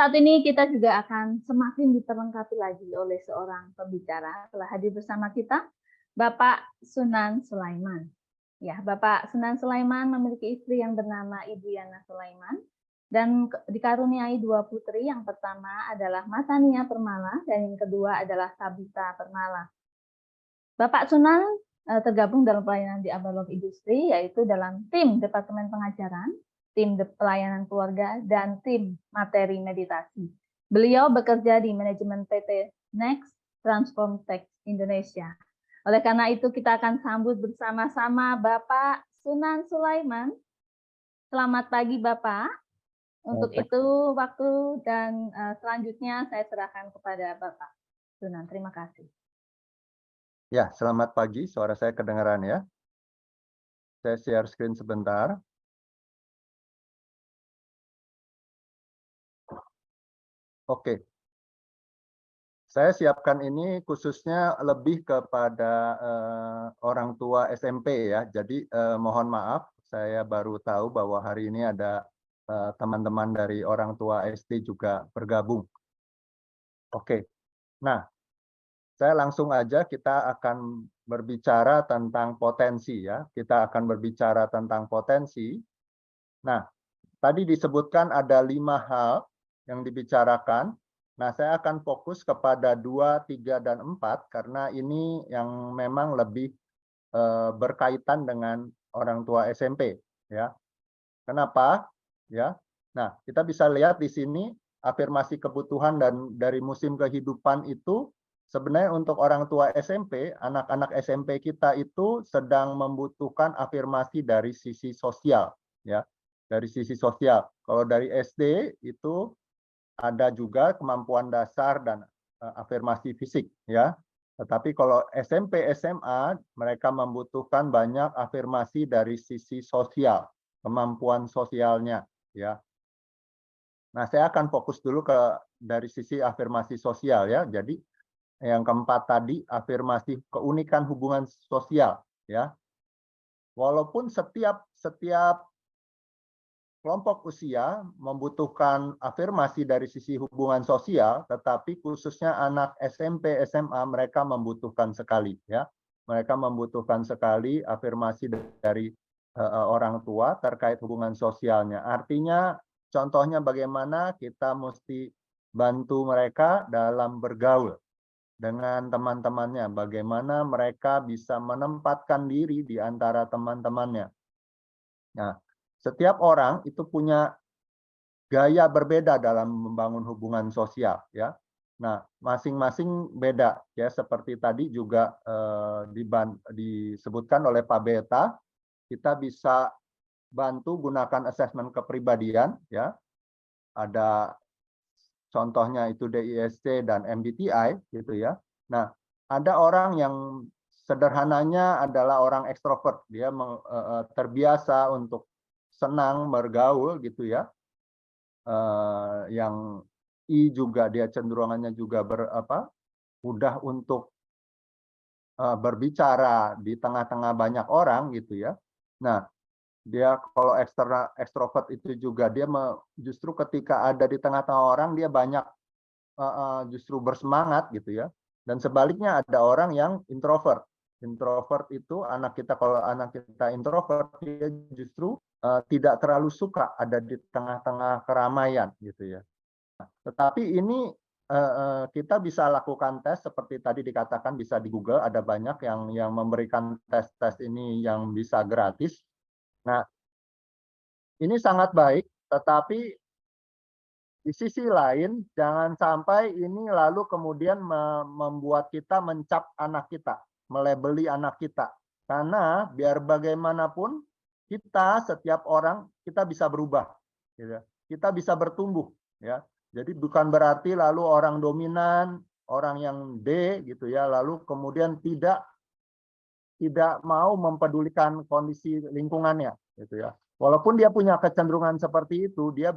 Saat ini kita juga akan semakin diperlengkapi lagi oleh seorang pembicara. Telah hadir bersama kita, Bapak Sunan Sulaiman. Ya, Bapak Sunan Sulaiman memiliki istri yang bernama Ibu Yana Sulaiman dan dikaruniai dua putri. Yang pertama adalah Masania Permala dan yang kedua adalah Sabita Permala. Bapak Sunan tergabung dalam pelayanan di Abalog Industri, yaitu dalam tim Departemen Pengajaran, tim pelayanan keluarga, dan tim materi meditasi. Beliau bekerja di manajemen PT Next Transform Tech Indonesia. Oleh karena itu kita akan sambut bersama-sama Bapak Sunan Sulaiman. Selamat pagi Bapak. Untuk itu waktu dan selanjutnya saya serahkan kepada Bapak Sunan. Terima kasih. Ya, selamat pagi. Suara saya kedengaran ya. Saya share screen sebentar. Oke. Saya siapkan ini khususnya lebih kepada orang tua SMP ya. Jadi mohon maaf, saya baru tahu bahwa hari ini ada teman-teman dari orang tua SD juga bergabung. Oke. Nah, saya langsung aja kita akan berbicara tentang potensi ya. Kita akan berbicara tentang potensi. Nah, tadi disebutkan ada 5 hal yang dibicarakan. Nah, saya akan fokus kepada 2, 3, dan 4 karena ini yang memang lebih berkaitan dengan orang tua SMP ya. Kenapa? Ya. Nah, kita bisa lihat di sini afirmasi kebutuhan dan dari musim kehidupan itu sebenarnya untuk orang tua SMP, anak-anak SMP kita itu sedang membutuhkan afirmasi dari sisi sosial ya. Dari sisi sosial. Kalau dari SD itu ada juga kemampuan dasar dan afirmasi fisik ya. Tetapi kalau SMP, SMA mereka membutuhkan banyak afirmasi dari sisi sosial, kemampuan sosialnya ya. Nah, saya akan fokus dulu ke dari sisi afirmasi sosial ya. Jadi yang keempat tadi afirmasi keunikan hubungan sosial ya. Walaupun setiap kelompok usia membutuhkan afirmasi dari sisi hubungan sosial, tetapi khususnya anak SMP, SMA mereka membutuhkan sekali ya. Mereka membutuhkan sekali afirmasi dari orang tua terkait hubungan sosialnya. Artinya contohnya bagaimana kita mesti bantu mereka dalam bergaul dengan teman-temannya, bagaimana mereka bisa menempatkan diri di antara teman-temannya. Nah, setiap orang itu punya gaya berbeda dalam membangun hubungan sosial ya. Nah, masing-masing beda ya, seperti tadi juga disebutkan oleh Pak Beta, kita bisa bantu gunakan asesmen kepribadian ya. Ada contohnya itu DISC dan MBTI gitu ya. Nah, ada orang yang sederhananya adalah orang ekstrovert, dia terbiasa untuk senang bergaul gitu ya. Yang I juga dia cenderungannya juga mudah untuk berbicara di tengah-tengah banyak orang gitu ya. Nah, dia kalau ekstrovert itu juga dia justru ketika ada di tengah-tengah orang dia banyak justru bersemangat gitu ya. Dan sebaliknya ada orang yang introvert. Introvert itu kalau anak kita introvert dia justru tidak terlalu suka ada di tengah-tengah keramaian gitu ya. Tetapi ini kita bisa lakukan tes seperti tadi dikatakan bisa di Google, ada banyak yang memberikan tes-tes ini yang bisa gratis. Nah, ini sangat baik, tetapi di sisi lain jangan sampai ini lalu kemudian membuat kita mencap anak kita, melebeli anak kita. Karena biar bagaimanapun kita setiap orang kita bisa berubah, gitu. Kita bisa bertumbuh, ya. Jadi bukan berarti lalu orang dominan, orang yang D gitu ya, lalu kemudian tidak mau mempedulikan kondisi lingkungannya, gitu ya. Walaupun dia punya kecenderungan seperti itu, dia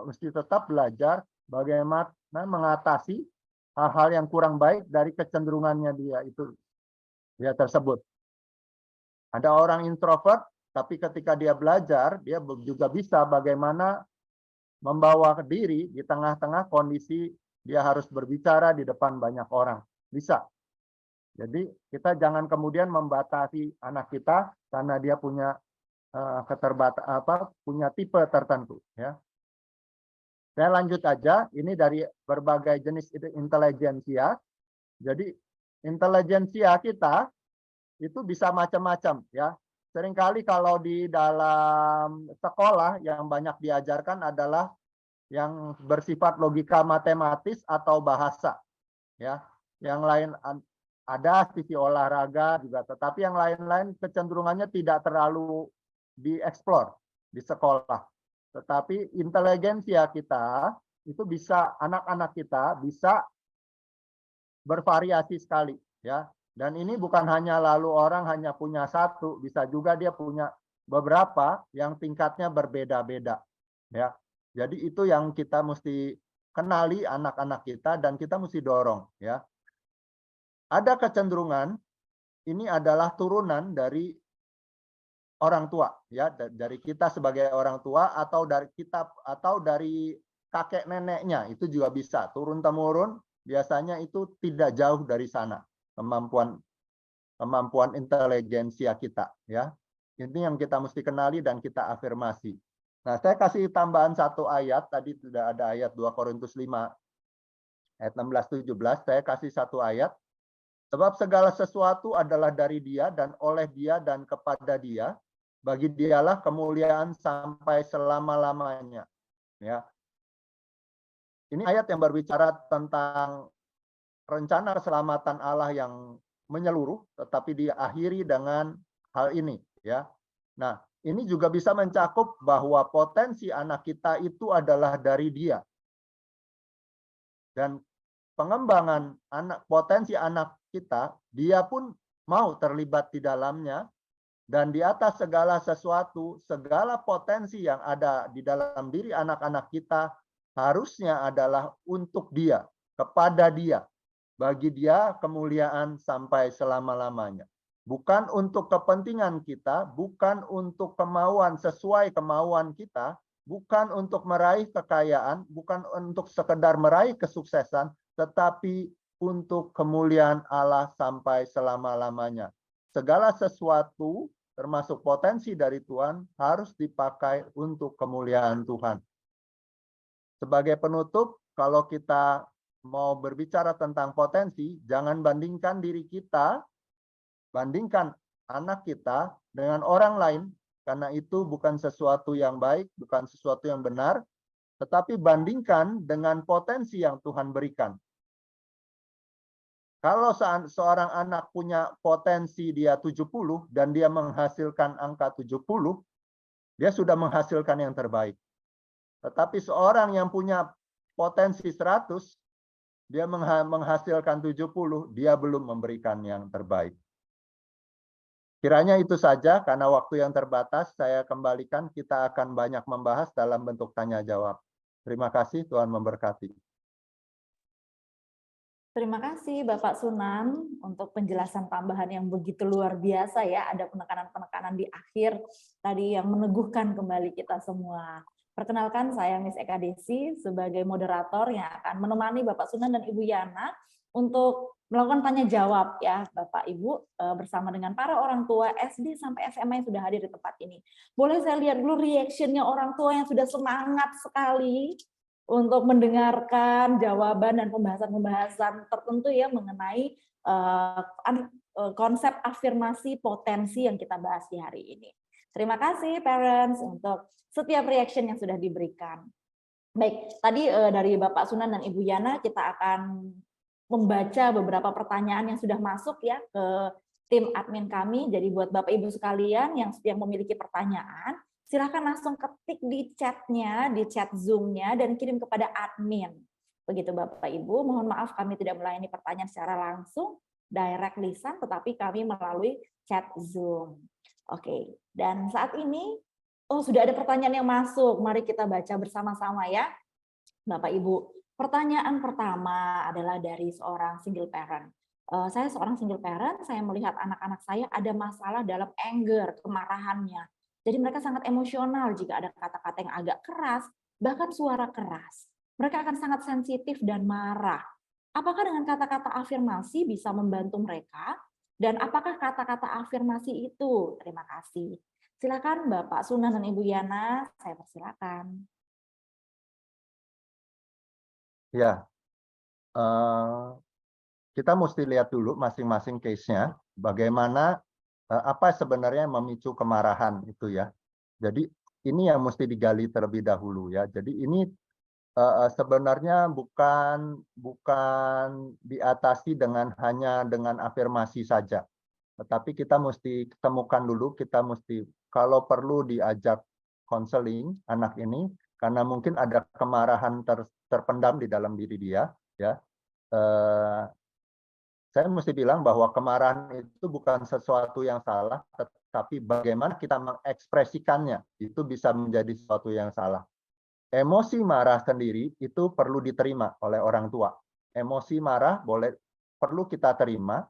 mesti tetap belajar bagaimana mengatasi hal-hal yang kurang baik dari kecenderungannya dia tersebut. Ada orang introvert, tapi ketika dia belajar, dia juga bisa bagaimana membawa diri di tengah-tengah kondisi dia harus berbicara di depan banyak orang. Bisa. Jadi kita jangan kemudian membatasi anak kita karena dia punya punya tipe tertentu, ya. Saya lanjut aja, ini dari berbagai jenis intelijensia. Jadi intelijensia kita itu bisa macam-macam, ya. Seringkali kalau di dalam sekolah yang banyak diajarkan adalah yang bersifat logika matematis atau bahasa, ya. Yang lain ada sisi olahraga juga, tetapi yang lain-lain kecenderungannya tidak terlalu dieksplor di sekolah. Tetapi intelijensia kita itu bisa, anak-anak kita bisa bervariasi sekali, ya. Dan ini bukan hanya lalu orang hanya punya satu, bisa juga dia punya beberapa yang tingkatnya berbeda-beda, ya. Jadi itu yang kita mesti kenali anak-anak kita dan kita mesti dorong, ya. Ada kecenderungan ini adalah turunan dari orang tua, ya, dari kita sebagai orang tua atau dari kita atau dari kakek neneknya, itu juga bisa turun temurun. Biasanya itu tidak jauh dari sana kemampuan intelijensia kita, ya. Ini yang kita mesti kenali dan kita afirmasi. Nah, saya kasih tambahan satu ayat, tadi sudah ada ayat 2 Korintus 5 ayat 16-17, saya kasih satu ayat. Sebab segala sesuatu adalah dari Dia dan oleh Dia dan kepada Dia. Bagi Dialah kemuliaan sampai selama-lamanya. Ya. Ini ayat yang berbicara tentang rencana keselamatan Allah yang menyeluruh, tetapi diakhiri dengan hal ini. Ya. Nah, ini juga bisa mencakup bahwa potensi anak kita itu adalah dari Dia. Dan pengembangan potensi anak kita, dia pun mau terlibat di dalamnya. Dan di atas segala sesuatu, segala potensi yang ada di dalam diri anak-anak kita harusnya adalah untuk Dia, kepada Dia. Bagi Dia kemuliaan sampai selama-lamanya. Bukan untuk kepentingan kita, bukan untuk kemauan sesuai kemauan kita, bukan untuk meraih kekayaan, bukan untuk sekedar meraih kesuksesan, tetapi untuk kemuliaan Allah sampai selama-lamanya. Segala sesuatu termasuk potensi dari Tuhan harus dipakai untuk kemuliaan Tuhan. Sebagai penutup, kalau kita mau berbicara tentang potensi, jangan bandingkan diri kita, bandingkan anak kita dengan orang lain, karena itu bukan sesuatu yang baik, bukan sesuatu yang benar, tetapi bandingkan dengan potensi yang Tuhan berikan. Kalau seorang anak punya potensi dia 70 dan dia menghasilkan angka 70, dia sudah menghasilkan yang terbaik. Tetapi seorang yang punya potensi 100, dia menghasilkan 70, dia belum memberikan yang terbaik. Kiranya itu saja, karena waktu yang terbatas, saya kembalikan, kita akan banyak membahas dalam bentuk tanya jawab. Terima kasih, Tuhan memberkati. Terima kasih Bapak Sunan untuk penjelasan tambahan yang begitu luar biasa ya. Ada penekanan-penekanan di akhir tadi yang meneguhkan kembali kita semua. Perkenalkan saya Miss Eka Desi sebagai moderator yang akan menemani Bapak Sunan dan Ibu Yana untuk melakukan tanya jawab ya Bapak Ibu bersama dengan para orang tua SD sampai SMA yang sudah hadir di tempat ini. Boleh saya lihat dulu reaksinya orang tua yang sudah semangat sekali untuk mendengarkan jawaban dan pembahasan-pembahasan tertentu ya mengenai konsep afirmasi potensi yang kita bahas di hari ini. Terima kasih parents untuk setiap reaction yang sudah diberikan. Baik, tadi dari Bapak Sunan dan Ibu Yana kita akan membaca beberapa pertanyaan yang sudah masuk ya ke tim admin kami. Jadi buat Bapak Ibu sekalian yang memiliki pertanyaan, silakan langsung ketik di chatnya, di chat Zoom-nya, dan kirim kepada admin. Begitu Bapak Ibu, mohon maaf kami tidak melayani pertanyaan secara langsung, direct lisan, tetapi kami melalui chat Zoom. Oke, dan saat ini, sudah ada pertanyaan yang masuk, mari kita baca bersama-sama ya, Bapak Ibu. Pertanyaan pertama adalah dari seorang single parent. Saya seorang single parent, saya melihat anak-anak saya ada masalah dalam anger, kemarahannya. Jadi mereka sangat emosional jika ada kata-kata yang agak keras bahkan suara keras. Mereka akan sangat sensitif dan marah. Apakah dengan kata-kata afirmasi bisa membantu mereka? Dan apakah kata-kata afirmasi itu? Terima kasih. Silakan Bapak Sunan dan Ibu Yana, saya persilakan. Ya, kita mesti lihat dulu masing-masing case-nya, bagaimana apa sebenarnya yang memicu kemarahan itu ya. Jadi ini yang mesti digali terlebih dahulu ya. Jadi ini sebenarnya bukan diatasi hanya dengan afirmasi saja. Tetapi kita mesti temukan dulu, kita mesti kalau perlu diajak konseling anak ini karena mungkin ada kemarahan terpendam di dalam diri dia ya. Saya mesti bilang bahwa kemarahan itu bukan sesuatu yang salah, tetapi bagaimana kita mengekspresikannya itu bisa menjadi sesuatu yang salah. Emosi marah sendiri itu perlu diterima oleh orang tua. Emosi marah perlu kita terima,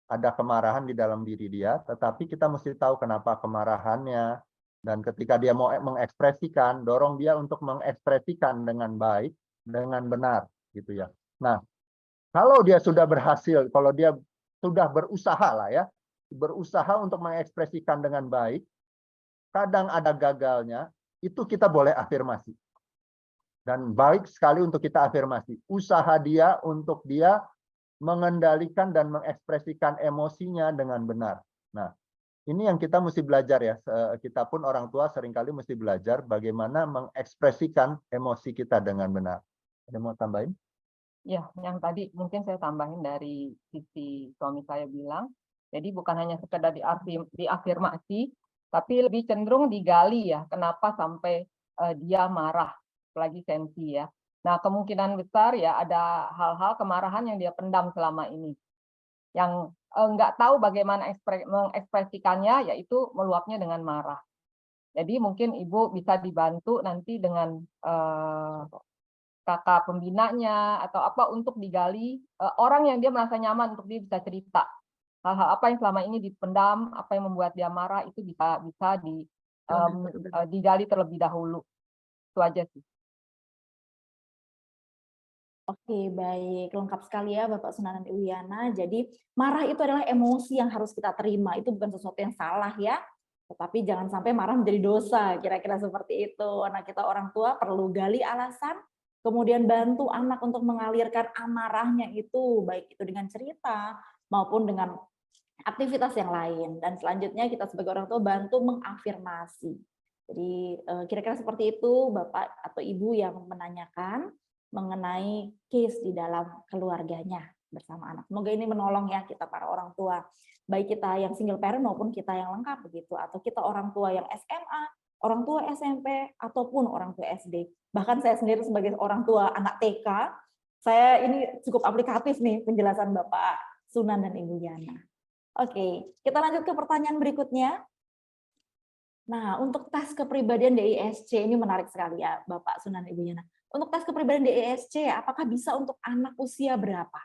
ada kemarahan di dalam diri dia, tetapi kita mesti tahu kenapa kemarahannya, dan ketika dia mau mengekspresikan, dorong dia untuk mengekspresikan dengan baik, dengan benar, gitu ya. Nah, kalau dia sudah berhasil, kalau dia sudah berusaha lah ya, berusaha untuk mengekspresikan dengan baik, kadang ada gagalnya, itu kita boleh afirmasi. Dan baik sekali untuk kita afirmasi. Usaha dia untuk dia mengendalikan dan mengekspresikan emosinya dengan benar. Nah, ini yang kita mesti belajar ya. Kita pun orang tua seringkali mesti belajar bagaimana mengekspresikan emosi kita dengan benar. Ada mau tambahin? Ya, yang tadi mungkin saya tambahin dari sisi suami saya bilang, jadi bukan hanya sekedar diafirmasi, tapi lebih cenderung digali ya, kenapa sampai dia marah, apalagi sensi ya. Nah, kemungkinan besar ya ada hal-hal kemarahan yang dia pendam selama ini, yang nggak tahu bagaimana mengekspresikannya, yaitu meluapnya dengan marah. Jadi mungkin ibu bisa dibantu nanti dengan kakak pembinanya atau apa untuk digali orang yang dia merasa nyaman untuk dia bisa cerita hal-hal apa yang selama ini dipendam, apa yang membuat dia marah itu bisa digali terlebih dahulu. Itu aja sih. Oke, baik. Lengkap sekali ya Bapak Sunan dan Ibu Yana. Jadi marah itu adalah emosi yang harus kita terima. Itu bukan sesuatu yang salah ya. Tetapi jangan sampai marah menjadi dosa. Kira-kira seperti itu. Nah, kita orang tua perlu gali alasan, kemudian bantu anak untuk mengalirkan amarahnya itu, baik itu dengan cerita maupun dengan aktivitas yang lain. Dan selanjutnya kita sebagai orang tua bantu mengafirmasi. Jadi kira-kira seperti itu Bapak atau Ibu yang menanyakan mengenai case di dalam keluarganya bersama anak. Semoga ini menolong ya kita para orang tua, baik kita yang single parent maupun kita yang lengkap begitu, atau kita orang tua yang SMA, orang tua SMP, ataupun orang tua SD. Bahkan saya sendiri sebagai orang tua anak TK, saya ini cukup aplikatif nih penjelasan Bapak Sunan dan Ibu Yana. Oke, kita lanjut ke pertanyaan berikutnya. Nah, untuk tes kepribadian DISC ini menarik sekali ya Bapak Sunan Ibu Yana. Untuk tes kepribadian DISC, apakah bisa untuk anak usia berapa?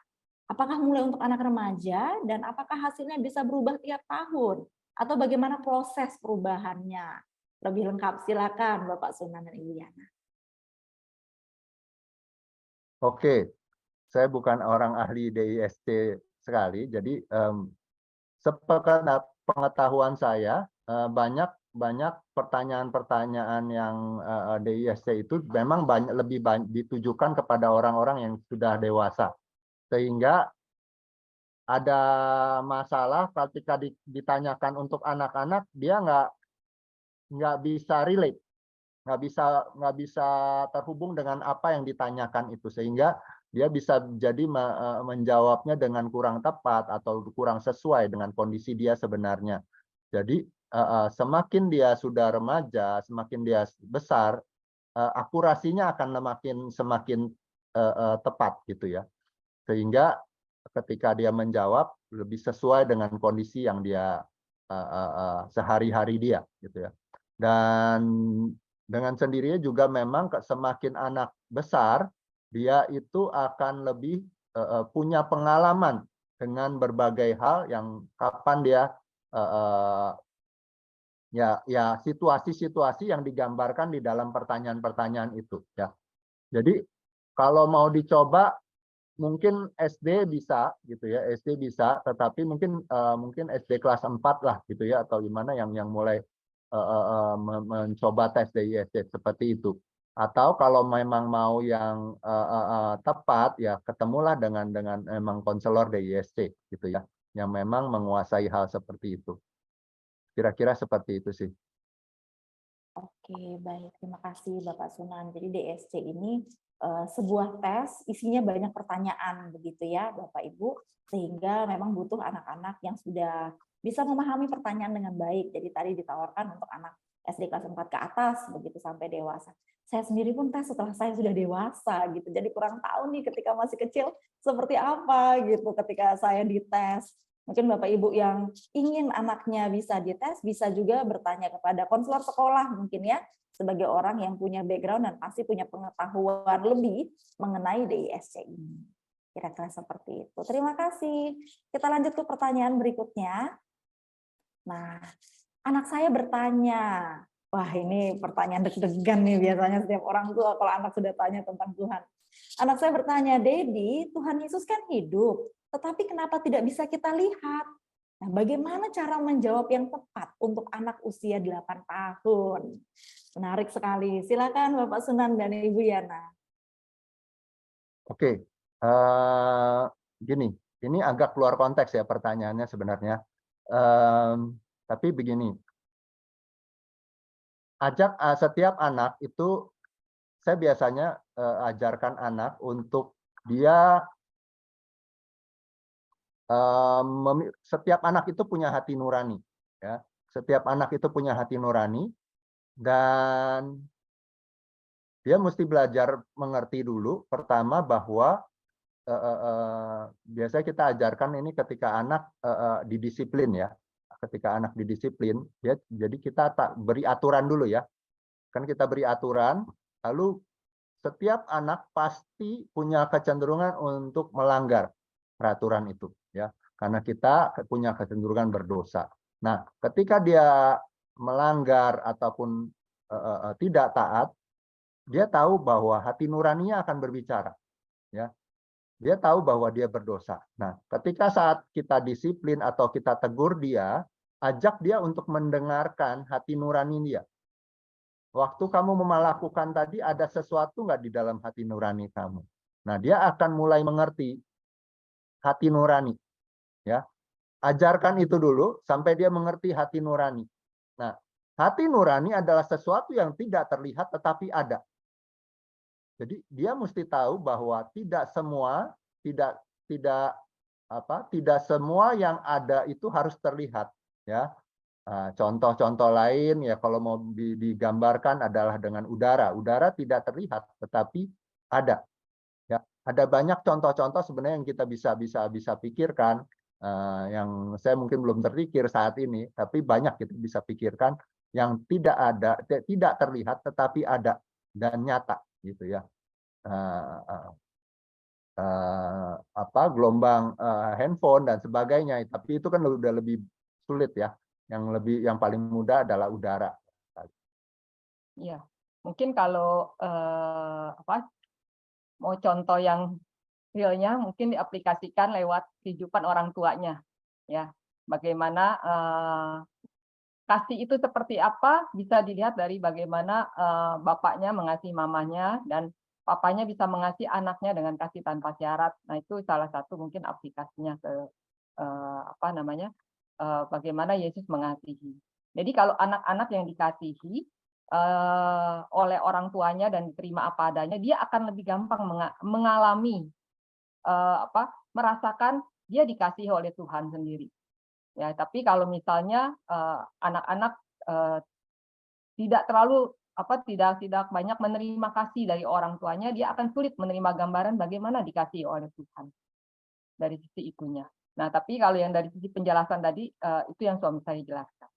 Apakah mulai untuk anak remaja dan apakah hasilnya bisa berubah tiap tahun? Atau bagaimana proses perubahannya? Lebih lengkap silakan Bapak Sunan dan Ibu Yana. Oke, saya bukan orang ahli DISC sekali, jadi sepengetahuan saya banyak pertanyaan-pertanyaan yang DISC itu memang lebih ditujukan kepada orang-orang yang sudah dewasa, sehingga ada masalah ketika ditanyakan untuk anak-anak dia nggak bisa relate, nggak bisa terhubung dengan apa yang ditanyakan itu, sehingga dia bisa jadi menjawabnya dengan kurang tepat atau kurang sesuai dengan kondisi dia sebenarnya. Jadi semakin dia sudah remaja, semakin dia besar, akurasinya akan semakin tepat gitu ya. Sehingga ketika dia menjawab lebih sesuai dengan kondisi yang dia sehari-hari dia gitu ya. Dan dengan sendirinya juga memang semakin anak besar, dia itu akan lebih punya pengalaman dengan berbagai hal yang kapan dia Ya situasi-situasi yang digambarkan di dalam pertanyaan-pertanyaan itu ya. Jadi kalau mau dicoba mungkin SD bisa gitu ya, SD bisa, tetapi mungkin SD kelas 4 lah gitu ya, atau gimana yang mulai mencoba tes DISC seperti itu. Atau kalau memang mau yang tepat ya ketemulah dengan memang konselor DISC gitu ya, yang memang menguasai hal seperti itu. Kira-kira seperti itu sih. Oke, baik. Terima kasih Bapak Sunan. Jadi DSC ini sebuah tes, isinya banyak pertanyaan begitu ya Bapak Ibu, sehingga memang butuh anak-anak yang sudah bisa memahami pertanyaan dengan baik. Jadi tadi ditawarkan untuk anak SD kelas 4 ke atas, begitu sampai dewasa. Saya sendiri pun tes setelah saya sudah dewasa gitu. Jadi kurang tahu nih ketika masih kecil seperti apa gitu ketika saya dites. Mungkin Bapak Ibu yang ingin anaknya bisa dites, bisa juga bertanya kepada konselor sekolah mungkin ya, sebagai orang yang punya background dan pasti punya pengetahuan lebih mengenai DISC ini. Kira-kira seperti itu. Terima kasih. Kita lanjut ke pertanyaan berikutnya. Nah, anak saya bertanya, wah ini pertanyaan deg-degan nih biasanya setiap orang tua kalau anak sudah tanya tentang Tuhan. Anak saya bertanya, Dedi, Tuhan Yesus kan hidup, tetapi kenapa tidak bisa kita lihat? Nah, bagaimana cara menjawab yang tepat untuk anak usia 8 tahun? Menarik sekali. Silakan Bapak Sunan dan Ibu Yana. Oke, gini, ini agak keluar konteks ya pertanyaannya sebenarnya. Tapi begini, setiap anak itu saya biasanya ajarkan anak untuk dia setiap anak itu punya hati nurani, ya. Setiap anak itu punya hati nurani dan dia mesti belajar mengerti dulu. Pertama bahwa biasanya kita ajarkan ini ketika anak didisiplin ya. Ketika anak didisiplin, ya, jadi kita tak beri aturan dulu ya. Kan kita beri aturan, lalu setiap anak pasti punya kecenderungan untuk melanggar peraturan itu ya, karena kita punya kecenderungan berdosa. Nah, ketika dia melanggar ataupun tidak taat, dia tahu bahwa hati nuraninya akan berbicara ya. Dia tahu bahwa dia berdosa. Nah, ketika saat kita disiplin atau kita tegur dia, ajak dia untuk mendengarkan hati nurani dia. Waktu kamu melakukan tadi, ada sesuatu nggak di dalam hati nurani kamu? Nah, dia akan mulai mengerti hati nurani. Ya, ajarkan itu dulu sampai dia mengerti hati nurani. Nah, hati nurani adalah sesuatu yang tidak terlihat tetapi ada. Jadi dia mesti tahu bahwa tidak semua, tidak semua yang ada itu harus terlihat. Ya, contoh-contoh lain ya kalau mau digambarkan adalah dengan udara. Udara tidak terlihat tetapi ada. Ya, ada banyak contoh-contoh sebenarnya yang kita bisa pikirkan yang saya mungkin belum terpikir saat ini, tapi banyak kita bisa pikirkan yang tidak ada, tidak terlihat tetapi ada dan nyata gitu ya. Gelombang handphone dan sebagainya, tapi itu kan udah lebih sulit ya. Yang paling mudah adalah udara. Iya, mungkin kalau mau contoh yang realnya mungkin diaplikasikan lewat kehidupan orang tuanya, ya. Bagaimana kasih itu seperti apa bisa dilihat dari bagaimana bapaknya mengasihi mamanya dan papanya bisa mengasihi anaknya dengan kasih tanpa syarat. Nah, itu salah satu mungkin aplikasinya ke bagaimana Yesus mengasihi. Jadi kalau anak-anak yang dikasihi oleh orang tuanya dan diterima apa adanya, dia akan lebih gampang mengalami merasakan dia dikasihi oleh Tuhan sendiri. Ya, tapi kalau misalnya anak-anak tidak terlalu tidak banyak menerima kasih dari orang tuanya, dia akan sulit menerima gambaran bagaimana dikasihi oleh Tuhan dari sisi itunya. Nah, tapi kalau yang dari sisi penjelasan tadi itu yang suami saya jelaskan.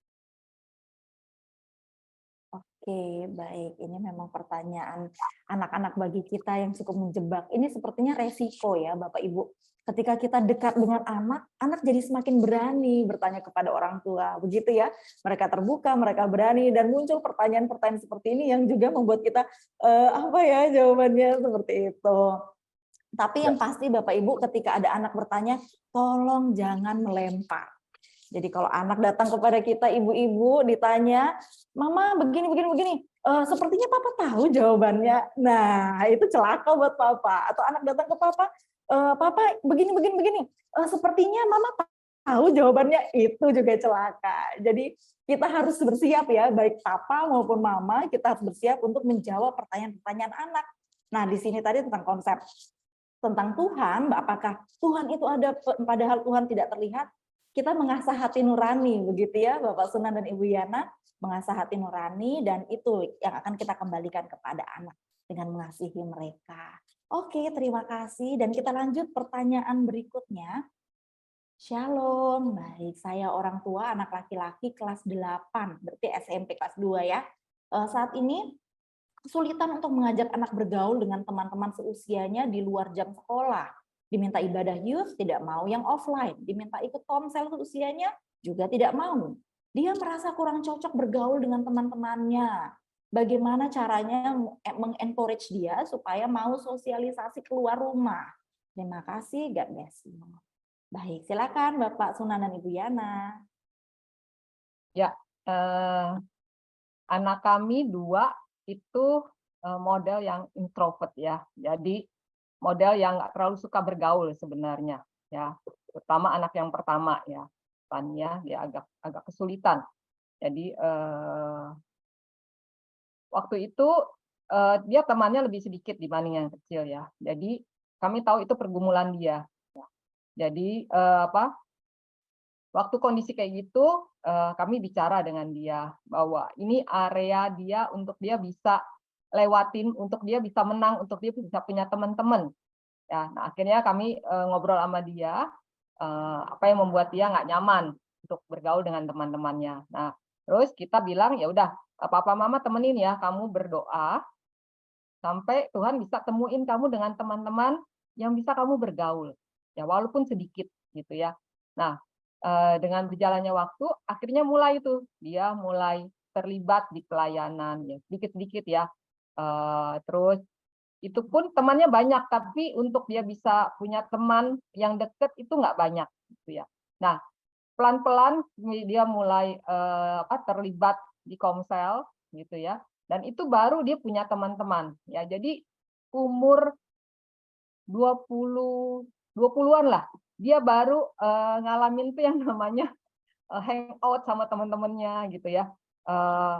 Oke, baik. Ini memang pertanyaan anak-anak bagi kita yang cukup menjebak. Ini sepertinya resiko ya, Bapak Ibu. Ketika kita dekat dengan anak, anak jadi semakin berani bertanya kepada orang tua. Begitu ya. Mereka terbuka, mereka berani, dan muncul pertanyaan-pertanyaan seperti ini yang juga membuat kita apa ya jawabannya seperti itu. Tapi yang pasti Bapak Ibu ketika ada anak bertanya, tolong jangan melempar. Jadi kalau anak datang kepada kita, ibu-ibu ditanya, Mama begini, sepertinya Papa tahu jawabannya. Nah, itu celaka buat Papa. Atau anak datang ke Papa, Papa begini, sepertinya Mama tahu jawabannya, itu juga celaka. Jadi kita harus bersiap ya, baik Papa maupun Mama, kita harus bersiap untuk menjawab pertanyaan-pertanyaan anak. Nah, di sini tadi tentang konsep tentang Tuhan, apakah Tuhan itu ada padahal Tuhan tidak terlihat? Kita mengasah hati nurani, begitu ya Bapak Sunan dan Ibu Yana, mengasah hati nurani, dan itu yang akan kita kembalikan kepada anak dengan mengasihi mereka. Oke, terima kasih. Dan kita lanjut pertanyaan berikutnya. Shalom, baik, saya orang tua anak laki-laki kelas 8, berarti SMP kelas 2 ya. Saat ini kesulitan untuk mengajak anak bergaul dengan teman-teman seusianya di luar jam sekolah. Diminta ibadah youth, tidak mau yang offline. Diminta ikut komsel seusianya, juga tidak mau. Dia merasa kurang cocok bergaul dengan teman-temannya. Bagaimana caranya mengencourage dia supaya mau sosialisasi keluar rumah? Terima kasih, God bless you. Baik, silakan Bapak Sunan dan Ibu Yana. Ya, anak kami 2 itu model yang introvert ya. Jadi model yang nggak terlalu suka bergaul sebenarnya ya, terutama anak yang pertama ya, Tania, dia agak kesulitan. Jadi waktu itu dia temannya lebih sedikit dibanding yang kecil ya. Jadi kami tahu itu pergumulan dia. Jadi waktu kondisi kayak gitu kami bicara dengan dia bahwa ini area dia untuk dia bisa lewatin, untuk dia bisa menang, untuk dia bisa punya teman-teman. Ya, nah akhirnya kami ngobrol sama dia apa yang membuat dia nggak nyaman untuk bergaul dengan teman-temannya. Nah, terus kita bilang ya udah papa mama temenin ya, kamu berdoa sampai Tuhan bisa temuin kamu dengan teman-teman yang bisa kamu bergaul. Ya walaupun sedikit gitu ya. Nah, dengan berjalannya waktu akhirnya mulai itu dia mulai terlibat di pelayanan ya, sedikit-sedikit ya. Terus itu pun temannya banyak, tapi untuk dia bisa punya teman yang deket itu nggak banyak gitu ya. Nah, pelan-pelan dia mulai terlibat di komsel gitu ya. Dan itu baru dia punya teman-teman ya. Jadi umur 20-an lah dia baru ngalamin tuh yang namanya hangout sama teman-temannya gitu ya.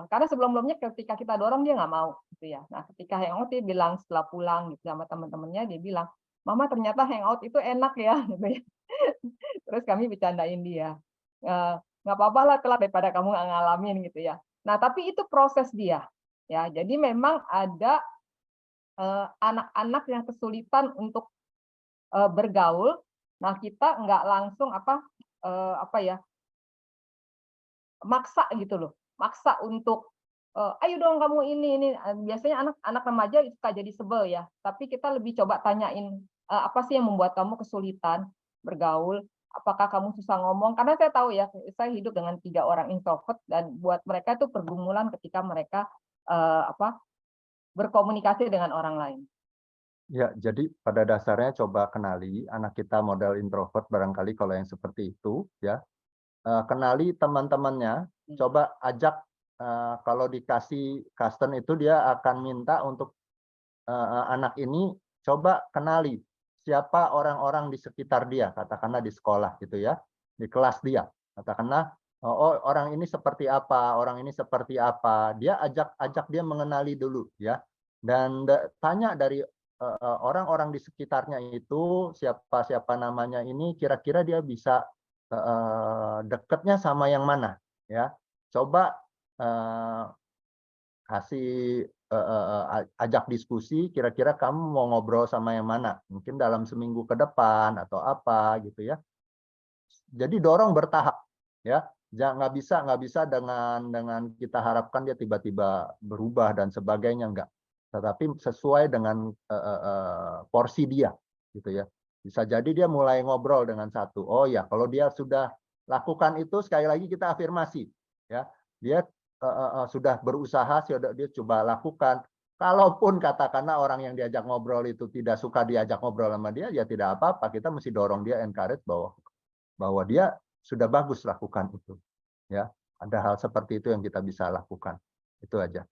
Karena sebelum-sebelumnya ketika kita dorong dia nggak mau gitu ya. Nah ketika hangout dia bilang setelah pulang gitu sama teman-temannya dia bilang, Mama ternyata hangout itu enak ya gitu ya. Terus kami bercandain dia, nggak apa-apa lah telat daripada kamu nggak ngalamin gitu ya. Nah tapi itu proses dia ya. Jadi memang ada anak-anak yang kesulitan untuk bergaul. Nah kita nggak langsung maksa gitu loh, maksa untuk ayo dong kamu ini. Biasanya anak-anak remaja suka jadi sebel ya, tapi kita lebih coba tanyain apa sih yang membuat kamu kesulitan bergaul, apakah kamu susah ngomong, karena saya tahu ya saya hidup dengan 3 orang introvert dan buat mereka itu pergumulan ketika mereka berkomunikasi dengan orang lain. Ya, jadi pada dasarnya coba kenali anak kita model introvert barangkali kalau yang seperti itu ya. Kenali teman-temannya, coba ajak kalau dikasih custom itu dia akan minta untuk anak ini coba kenali siapa orang-orang di sekitar dia, katakanlah di sekolah gitu ya, di kelas dia. Katakanlah oh orang ini seperti apa, orang ini seperti apa. Dia ajak dia mengenali dulu ya. Dan tanya dari orang-orang di sekitarnya itu siapa namanya ini kira-kira dia bisa dekatnya sama yang mana ya. Coba kasih ajak diskusi kira-kira kamu mau ngobrol sama yang mana, mungkin dalam seminggu ke depan atau apa gitu ya. Jadi dorong bertahap ya, nggak bisa dengan kita harapkan dia tiba-tiba berubah dan sebagainya, enggak. Tetapi sesuai dengan porsi dia, gitu ya. Bisa jadi dia mulai ngobrol dengan satu. Oh ya, kalau dia sudah lakukan itu, sekali lagi kita afirmasi, ya. Dia sudah berusaha, dia coba lakukan. Kalaupun katakanlah orang yang diajak ngobrol itu tidak suka diajak ngobrol sama dia, ya tidak apa-apa. Kita mesti dorong dia, encourage bahwa dia sudah bagus lakukan itu. Ya, ada hal seperti itu yang kita bisa lakukan. Itu aja.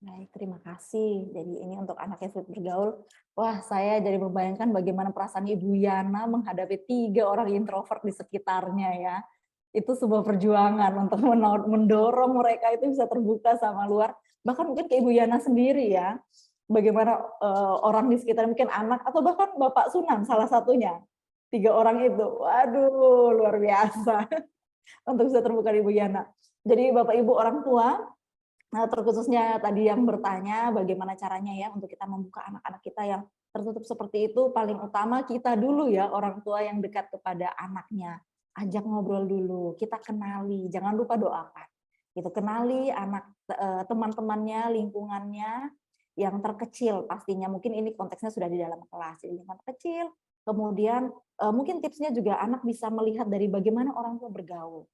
Baik, terima kasih. Jadi ini untuk anak yang sulit bergaul. Wah, saya jadi membayangkan bagaimana perasaan Ibu Yana menghadapi 3 orang introvert di sekitarnya ya. Itu sebuah perjuangan untuk mendorong mereka itu bisa terbuka sama luar. Bahkan mungkin ke Ibu Yana sendiri ya. Bagaimana orang di sekitar, mungkin anak atau bahkan Bapak Sunan salah satunya. 3 orang itu. Waduh, luar biasa. Untuk bisa terbuka di Ibu Yana. Jadi Bapak Ibu orang tua, nah, terkhususnya tadi yang bertanya bagaimana caranya ya untuk kita membuka anak-anak kita yang tertutup seperti itu, paling utama kita dulu ya, orang tua yang dekat kepada anaknya. Ajak ngobrol dulu, kita kenali, jangan lupa doakan. Itu kenali anak teman-temannya, lingkungannya yang terkecil pastinya, mungkin ini konteksnya sudah di dalam kelas, jadi lingkungan kecil. Kemudian mungkin tipsnya juga anak bisa melihat dari bagaimana orang tua bergaul.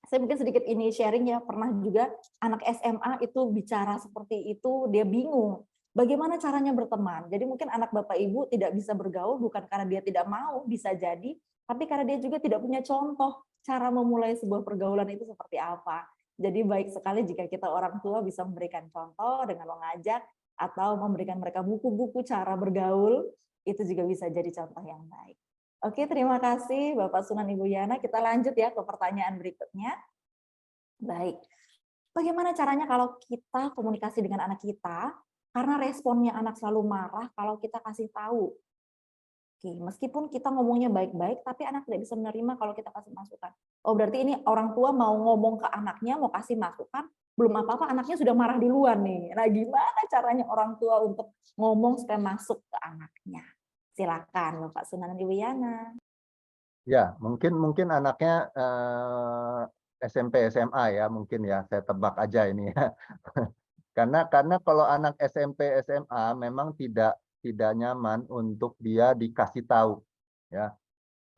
Saya mungkin sedikit ini sharing ya, pernah juga anak SMA itu bicara seperti itu, dia bingung bagaimana caranya berteman. Jadi mungkin anak Bapak Ibu tidak bisa bergaul bukan karena dia tidak mau, bisa jadi, tapi karena dia juga tidak punya contoh cara memulai sebuah pergaulan itu seperti apa. Jadi baik sekali jika kita orang tua bisa memberikan contoh dengan mengajak atau memberikan mereka buku-buku cara bergaul, itu juga bisa jadi contoh yang baik. Oke, terima kasih Bapak Sunan, Ibu Yana. Kita lanjut ya ke pertanyaan berikutnya. Baik, bagaimana caranya kalau kita komunikasi dengan anak kita, karena responnya anak selalu marah kalau kita kasih tahu. Oke, meskipun kita ngomongnya baik-baik, tapi anak tidak bisa menerima kalau kita kasih masukan. Oh, berarti ini orang tua mau ngomong ke anaknya, mau kasih masukan, belum apa-apa anaknya sudah marah duluan nih. Nah, gimana caranya orang tua untuk ngomong supaya masuk ke anaknya? Silakan Bapak Sunan, Ibu Yana. Ya, mungkin anaknya SMP SMA ya, mungkin ya, saya tebak aja ini ya. Karena kalau anak SMP SMA memang tidak nyaman untuk dia dikasih tahu, ya.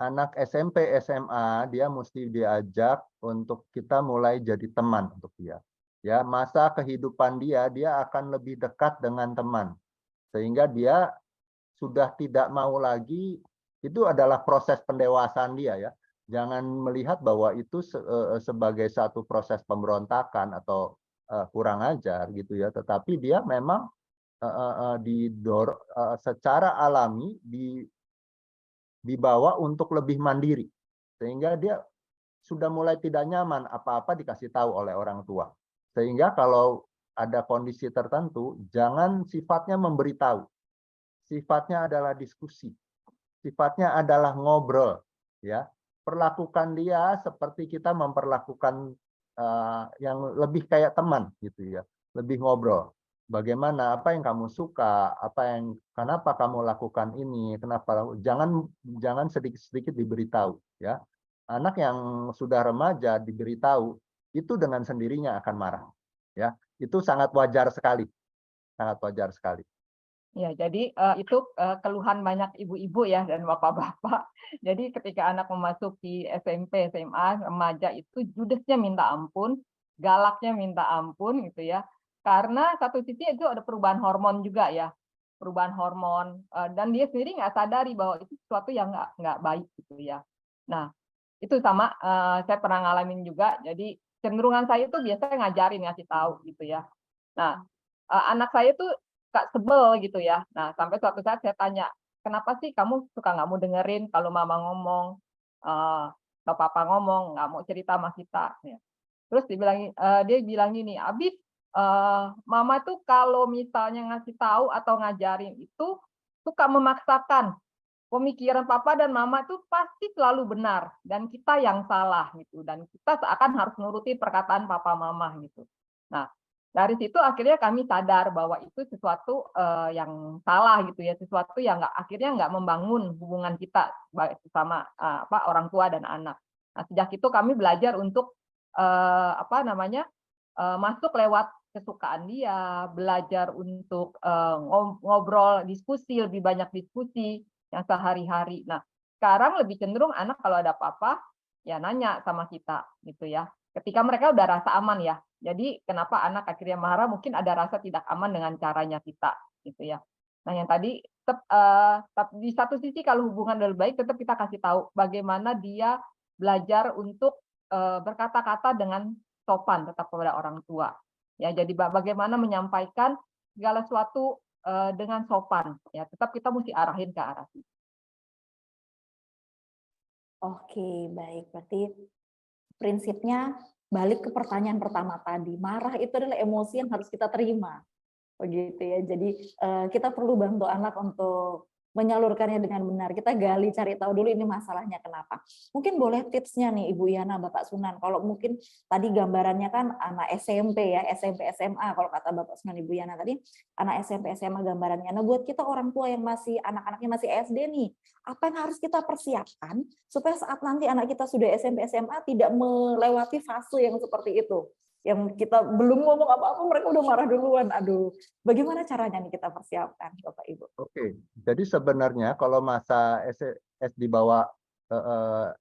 Anak SMP SMA dia mesti diajak untuk kita mulai jadi teman untuk dia. Ya, masa kehidupan dia akan lebih dekat dengan teman. Sehingga dia sudah tidak mau lagi, itu adalah proses pendewasaan dia ya. Jangan melihat bahwa itu sebagai satu proses pemberontakan atau kurang ajar gitu ya, tetapi dia memang secara alami dibawa untuk lebih mandiri, sehingga dia sudah mulai tidak nyaman apa-apa dikasih tahu oleh orang tua. Sehingga kalau ada kondisi tertentu, jangan sifatnya memberitahu. Sifatnya adalah diskusi. Sifatnya adalah ngobrol, ya. Perlakukan dia seperti kita memperlakukan yang lebih kayak teman gitu ya. Lebih ngobrol. Bagaimana, apa yang kamu suka, kenapa kamu lakukan ini, kenapa, jangan sedikit-sedikit diberitahu, ya. Anak yang sudah remaja diberitahu, itu dengan sendirinya akan marah, ya. Itu sangat wajar sekali. Sangat wajar sekali. Ya, jadi itu keluhan banyak ibu-ibu ya dan bapak-bapak. Jadi ketika anak memasuki SMP, SMA, remaja itu judesnya minta ampun, galaknya minta ampun gitu ya. Karena satu sisi itu ada perubahan hormon juga ya, perubahan hormon dan dia sendiri nggak sadari bahwa itu sesuatu yang nggak baik gitu ya. Nah, itu sama saya pernah ngalamin juga. Jadi cenderungan saya itu biasanya ngajarin, ngasih tahu gitu ya. Nah, anak saya tuh Kak sebel gitu ya. Nah, sampai suatu saat saya tanya, "Kenapa sih kamu suka nggak mau dengerin kalau mama ngomong, atau papa ngomong, nggak mau cerita sama kita?" Ya. Terus dia bilang gini, "Abis, mama tuh kalau misalnya ngasih tahu atau ngajarin itu suka memaksakan. Pemikiran papa dan mama tuh pasti selalu benar dan kita yang salah gitu dan kita seakan harus nuruti perkataan papa mama gitu." Nah, dari situ akhirnya kami sadar bahwa itu sesuatu yang salah gitu ya, sesuatu yang akhirnya nggak membangun hubungan kita baik sama orang tua dan anak. Nah, sejak itu kami belajar untuk masuk lewat kesukaan dia, belajar untuk ngobrol, diskusi, lebih banyak diskusi yang sehari-hari. Nah, sekarang lebih cenderung anak kalau ada apa-apa ya nanya sama kita gitu ya. Ketika mereka udah rasa aman ya. Jadi kenapa anak akhirnya marah, mungkin ada rasa tidak aman dengan caranya kita gitu ya. Nah, yang tadi di satu sisi kalau hubungan lebih baik tetap kita kasih tahu bagaimana dia belajar untuk berkata-kata dengan sopan tetap kepada orang tua. Ya, jadi bagaimana menyampaikan segala sesuatu dengan sopan. Ya, tetap kita mesti arahin ke arah situ. Oke, baik. Berarti prinsipnya balik ke pertanyaan pertama tadi. Marah itu adalah emosi yang harus kita terima. Begitu ya. Jadi kita perlu bantu anak untuk menyalurkannya dengan benar. Kita gali, cari tahu dulu ini masalahnya kenapa. Mungkin boleh tipsnya nih Ibu Yana, Bapak Sunan. Kalau mungkin tadi gambarannya kan anak SMP ya, SMP SMA kalau kata Bapak Sunan Ibu Yana tadi, anak SMP SMA gambarannya. Nah, buat kita orang tua yang masih anak-anaknya masih SD nih, apa yang harus kita persiapkan supaya saat nanti anak kita sudah SMP SMA tidak melewati fase yang seperti itu. Yang kita belum ngomong apa-apa mereka udah marah duluan. Aduh, bagaimana caranya nih kita persiapkan, Bapak Ibu? Oke, jadi sebenarnya kalau masa di bawah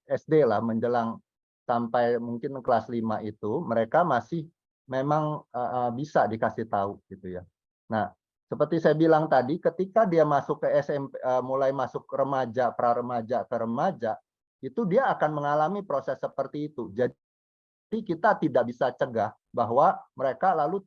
SD lah menjelang sampai mungkin kelas 5 itu mereka masih memang bisa dikasih tahu gitu ya. Nah, seperti saya bilang tadi, ketika dia masuk ke SMP, mulai masuk remaja, pra-remaja ke remaja, itu dia akan mengalami proses seperti itu. Jadi kita tidak bisa cegah bahwa mereka lalu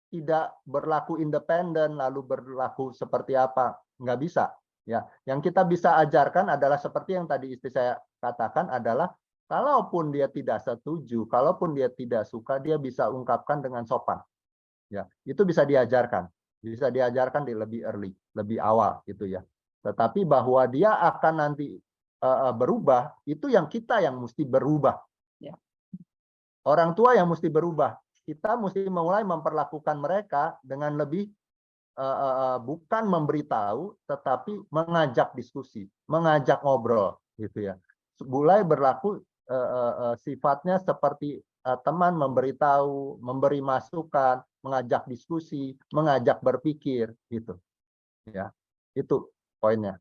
tidak berlaku independen, lalu berlaku seperti apa. Nggak bisa. Ya, yang kita bisa ajarkan adalah seperti yang tadi istri saya katakan adalah, kalaupun dia tidak setuju, kalaupun dia tidak suka, dia bisa ungkapkan dengan sopan. Ya, itu bisa diajarkan. Bisa diajarkan di lebih early, lebih awal gitu ya. Tetapi bahwa dia akan nanti berubah, itu yang kita yang mesti berubah. Ya. Orang tua yang mesti berubah. Kita mesti mulai memperlakukan mereka dengan lebih bukan memberitahu, tetapi mengajak diskusi, mengajak ngobrol, gitu ya. Mulai berlaku sifatnya seperti teman memberitahu, memberi masukan, mengajak diskusi, mengajak berpikir, gitu. Ya, itu poinnya.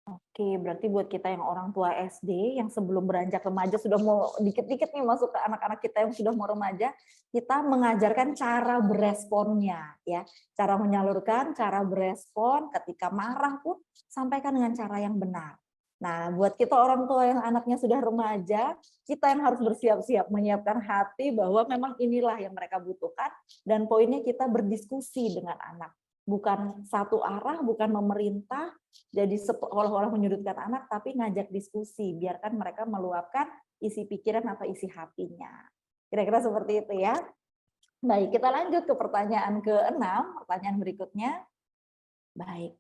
Oke, berarti buat kita yang orang tua SD yang sebelum beranjak remaja sudah mau dikit-dikit nih masuk ke anak-anak kita yang sudah mau remaja, kita mengajarkan cara beresponnya ya. Cara menyalurkan, cara berespon ketika marah pun sampaikan dengan cara yang benar. Nah, buat kita orang tua yang anaknya sudah remaja, kita yang harus bersiap-siap menyiapkan hati bahwa memang inilah yang mereka butuhkan dan poinnya kita berdiskusi dengan anak. Bukan satu arah, bukan memerintah, jadi seolah-olah menyudutkan anak, tapi ngajak diskusi, biarkan mereka meluapkan isi pikiran atau isi hatinya. Kira-kira seperti itu ya. Baik, kita lanjut ke pertanyaan ke-6, pertanyaan berikutnya. Baik,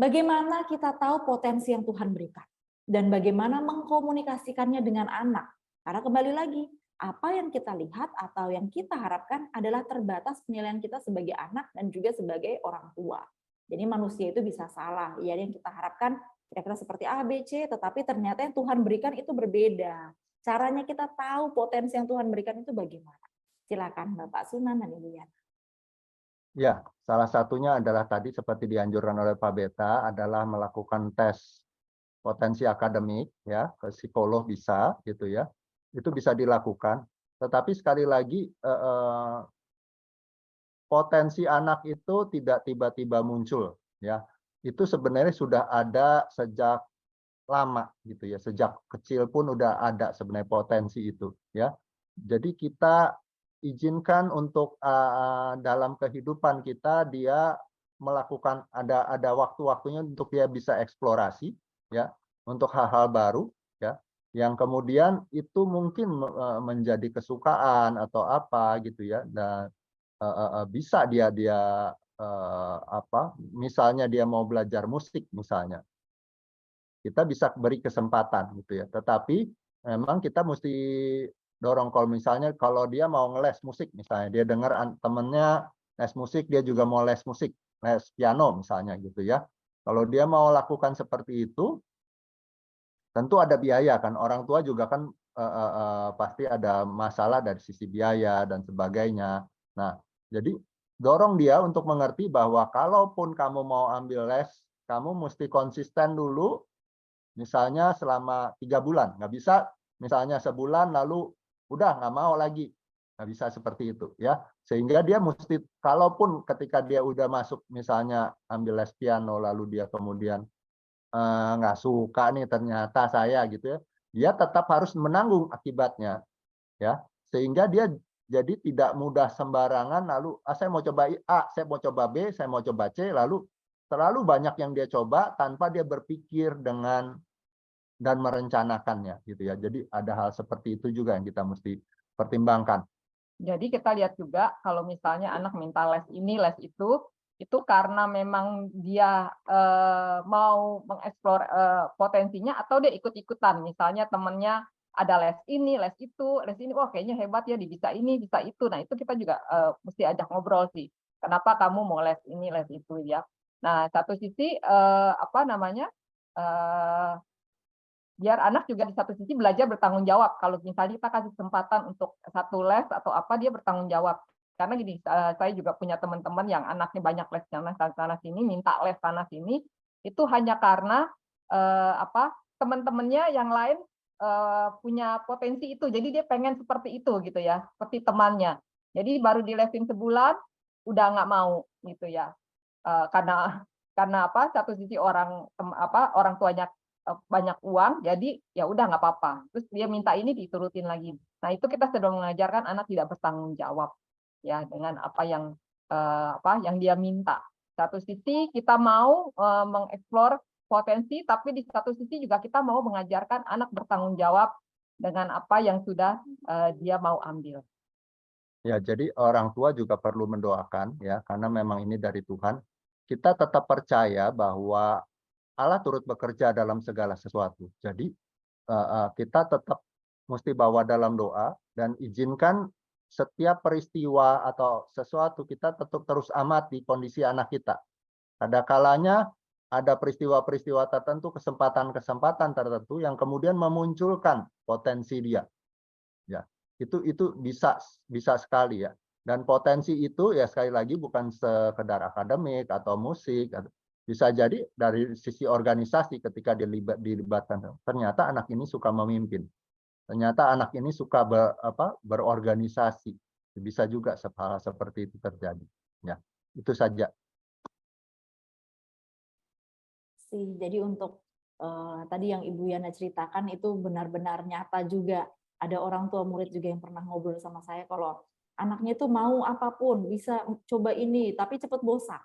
bagaimana kita tahu potensi yang Tuhan berikan? Dan bagaimana mengkomunikasikannya dengan anak? Karena kembali lagi, apa yang kita lihat atau yang kita harapkan adalah terbatas penilaian kita sebagai anak dan juga sebagai orang tua. Jadi manusia itu bisa salah. Ya, yang kita harapkan kira-kira seperti A, B, C, tetapi ternyata yang Tuhan berikan itu berbeda. Caranya kita tahu potensi yang Tuhan berikan itu bagaimana? Silakan Bapak Sunan dan Ibu Yana. Ya, salah satunya adalah tadi seperti dianjurkan oleh Pak Beta adalah melakukan tes potensi akademik, ya, ke psikolog bisa, gitu ya. Itu bisa dilakukan, tetapi sekali lagi potensi anak itu tidak tiba-tiba muncul, ya. Itu sebenarnya sudah ada sejak lama, gitu ya. Sejak kecil pun udah ada sebenarnya potensi itu, ya. Jadi kita izinkan untuk dalam kehidupan kita dia melakukan ada waktu-waktunya untuk dia bisa eksplorasi, ya, untuk hal-hal baru, ya. Yang kemudian itu mungkin menjadi kesukaan atau apa gitu ya, dan bisa dia misalnya dia mau belajar musik misalnya, kita bisa beri kesempatan gitu ya. Tetapi memang kita mesti dorong, kalau misalnya kalau dia mau ngeles musik misalnya, dia dengar temennya les musik, dia juga mau les musik, les piano misalnya gitu ya. Kalau dia mau lakukan seperti itu, tentu ada biaya kan, orang tua juga kan pasti ada masalah dari sisi biaya dan sebagainya. Nah, jadi dorong dia untuk mengerti bahwa kalaupun kamu mau ambil les, kamu mesti konsisten dulu, misalnya selama 3 bulan. Nggak bisa misalnya sebulan lalu udah nggak mau lagi. Nggak bisa seperti itu ya. Sehingga dia mesti, kalaupun ketika dia udah masuk misalnya ambil les piano lalu dia kemudian nggak suka nih ternyata saya gitu ya, dia tetap harus menanggung akibatnya ya, sehingga dia jadi tidak mudah sembarangan lalu saya mau coba A, saya mau coba B, saya mau coba C, lalu terlalu banyak yang dia coba tanpa dia berpikir dengan dan merencanakannya gitu ya. Jadi ada hal seperti itu juga yang kita mesti pertimbangkan. Jadi kita lihat juga kalau misalnya anak minta les ini, les itu karena memang dia mau mengeksplor potensinya atau dia ikut-ikutan. Misalnya temennya ada les ini, les ini, wah kayaknya hebat ya, bisa ini, bisa itu. Nah itu kita juga mesti ajak ngobrol sih. Kenapa kamu mau les ini, les itu ya? Nah satu sisi apa namanya? Biar anak juga di satu sisi belajar bertanggung jawab. Kalau misalnya kita kasih kesempatan untuk satu les atau apa, dia bertanggung jawab. Karena gini, saya juga punya teman-teman yang anaknya banyak les sana sini, minta les sana sini, itu hanya karena apa, teman-temannya yang lain punya potensi itu. Jadi dia pengen seperti itu gitu ya, seperti temannya. Jadi baru dilesin sebulan, udah nggak mau gitu ya. Karena apa? Satu sisi orang tuanya banyak uang, jadi ya udah nggak apa-apa. Terus dia minta ini diturutin lagi. Nah itu kita sedang mengajarkan anak tidak bertanggung jawab ya dengan apa yang dia minta. Satu sisi kita mau mengeksplor potensi, tapi di satu sisi juga kita mau mengajarkan anak bertanggung jawab dengan apa yang sudah dia mau ambil. Ya, jadi orang tua juga perlu mendoakan ya, karena memang ini dari Tuhan. Kita tetap percaya bahwa Allah turut bekerja dalam segala sesuatu. Jadi kita tetap mesti bawa dalam doa dan izinkan setiap peristiwa atau sesuatu kita tetap terus amati kondisi anak kita. Ada kalanya ada peristiwa-peristiwa tertentu, kesempatan-kesempatan tertentu yang kemudian memunculkan potensi dia. Ya, itu bisa sekali ya. Dan potensi itu ya sekali lagi bukan sekedar akademik atau musik, bisa jadi dari sisi organisasi ketika dilibatkan. Ternyata anak ini suka memimpin. Ternyata anak ini suka berorganisasi. Bisa juga hal seperti itu terjadi. Ya, itu saja. Jadi untuk tadi yang Ibu Yana ceritakan itu benar-benar nyata juga. Ada orang tua murid juga yang pernah ngobrol sama saya kalau anaknya itu mau apapun, bisa coba ini, tapi cepat bosan.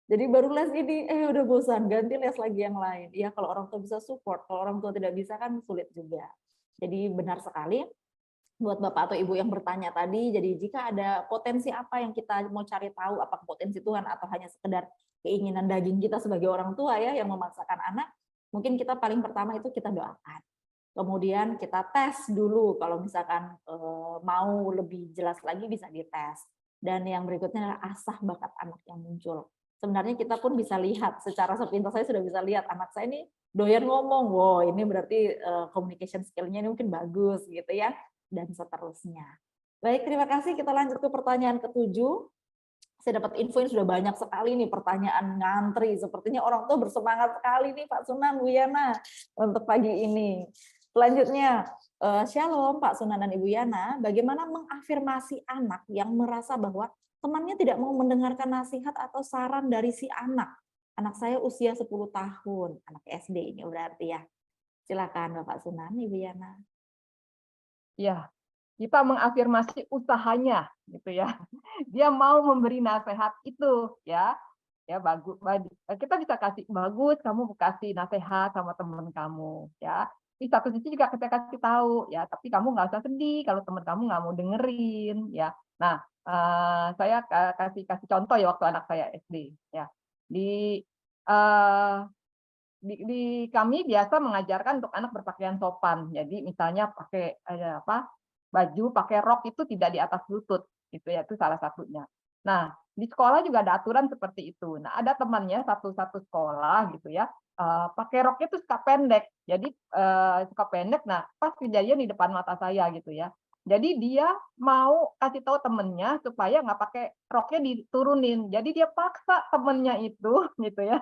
Jadi baru les ini, udah bosan, ganti les lagi yang lain. Ya kalau orang tua bisa support, kalau orang tua tidak bisa kan sulit juga. Jadi benar sekali buat Bapak atau Ibu yang bertanya tadi, jadi jika ada potensi apa yang kita mau cari tahu, apakah potensi Tuhan atau hanya sekedar keinginan daging kita sebagai orang tua ya yang memaksakan anak, mungkin kita paling pertama itu kita doakan. Kemudian kita tes dulu, kalau misalkan mau lebih jelas lagi bisa dites. Dan yang berikutnya adalah asah bakat anak yang muncul. Sebenarnya kita pun bisa lihat, secara sepintas saya sudah bisa lihat anak saya ini doyan ngomong, wow ini berarti communication skill-nya ini mungkin bagus gitu ya, dan seterusnya. Baik, terima kasih. Kita lanjut ke pertanyaan ke-7. Saya dapat info ini sudah banyak sekali nih pertanyaan ngantri. Sepertinya orang tua bersemangat sekali nih Pak Sunan, Bu Yana untuk pagi ini. Selanjutnya, Shalom Pak Sunan dan Ibu Yana, bagaimana mengafirmasi anak yang merasa bahwa temannya tidak mau mendengarkan nasihat atau saran dari si anak. Anak saya usia 10 tahun, anak SD ini berarti ya. Silakan Bapak Sunan, Ibu Yana. Ya, kita mengafirmasi usahanya gitu ya. Dia mau memberi nasihat itu ya. Ya bagus, kita bisa kasih bagus, kamu kasih nasihat sama teman kamu ya. Di satu sisi juga kita kasih tahu ya, tapi kamu nggak usah sedih kalau teman kamu nggak mau dengerin ya. Nah, saya kasih contoh ya waktu anak saya SD ya. Di kami biasa mengajarkan untuk anak berpakaian sopan. Jadi misalnya pakai baju, pakai rok itu tidak di atas lutut, gitu ya, itu salah satunya. Nah, di sekolah juga ada aturan seperti itu. Nah, ada temannya satu sekolah gitu ya, pakai roknya tuh suka pendek. Jadi suka pendek. Nah, pas kejadian di depan mata saya gitu ya. Jadi dia mau kasih tahu temennya supaya nggak pakai roknya diturunin. Jadi dia paksa temennya itu gitu ya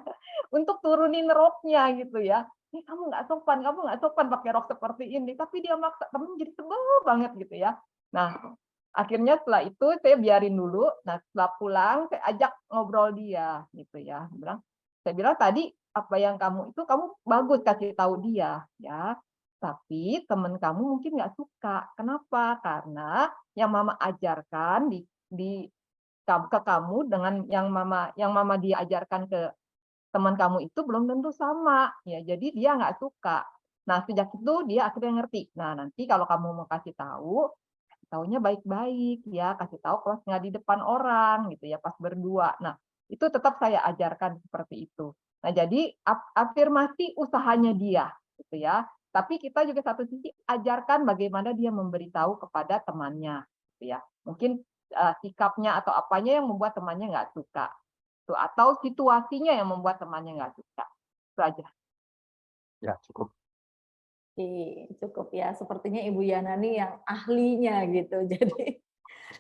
untuk turunin roknya gitu ya. "Ih, kamu nggak sopan pakai rok seperti ini." Tapi dia maksa, temen jadi sebel banget gitu ya. Nah, akhirnya setelah itu saya biarin dulu. Nah, setelah pulang saya ajak ngobrol dia gitu ya. Saya bilang tadi apa yang kamu itu kamu bagus kasih tahu dia ya. Tapi teman kamu mungkin nggak suka. Kenapa? Karena yang mama ajarkan ke kamu dengan yang mama dia ajarkan ke teman kamu itu belum tentu sama ya. Jadi dia nggak suka. Nah, sejak itu dia akhirnya ngerti. Nah, nanti kalau kamu mau kasih tahunya baik-baik ya, kasih tahu pas nggak di depan orang gitu ya, pas berdua. Nah, itu tetap saya ajarkan seperti itu. Nah, jadi afirmasi usahanya dia gitu ya. Tapi kita juga satu sisi ajarkan bagaimana dia memberitahu kepada temannya gitu ya. Mungkin sikapnya atau apanya yang membuat temannya nggak suka. Tuh, atau situasinya yang membuat temannya nggak suka. Itu aja. Ya, cukup. Oke, cukup ya. Sepertinya Ibu Yana nih yang ahlinya gitu. Jadi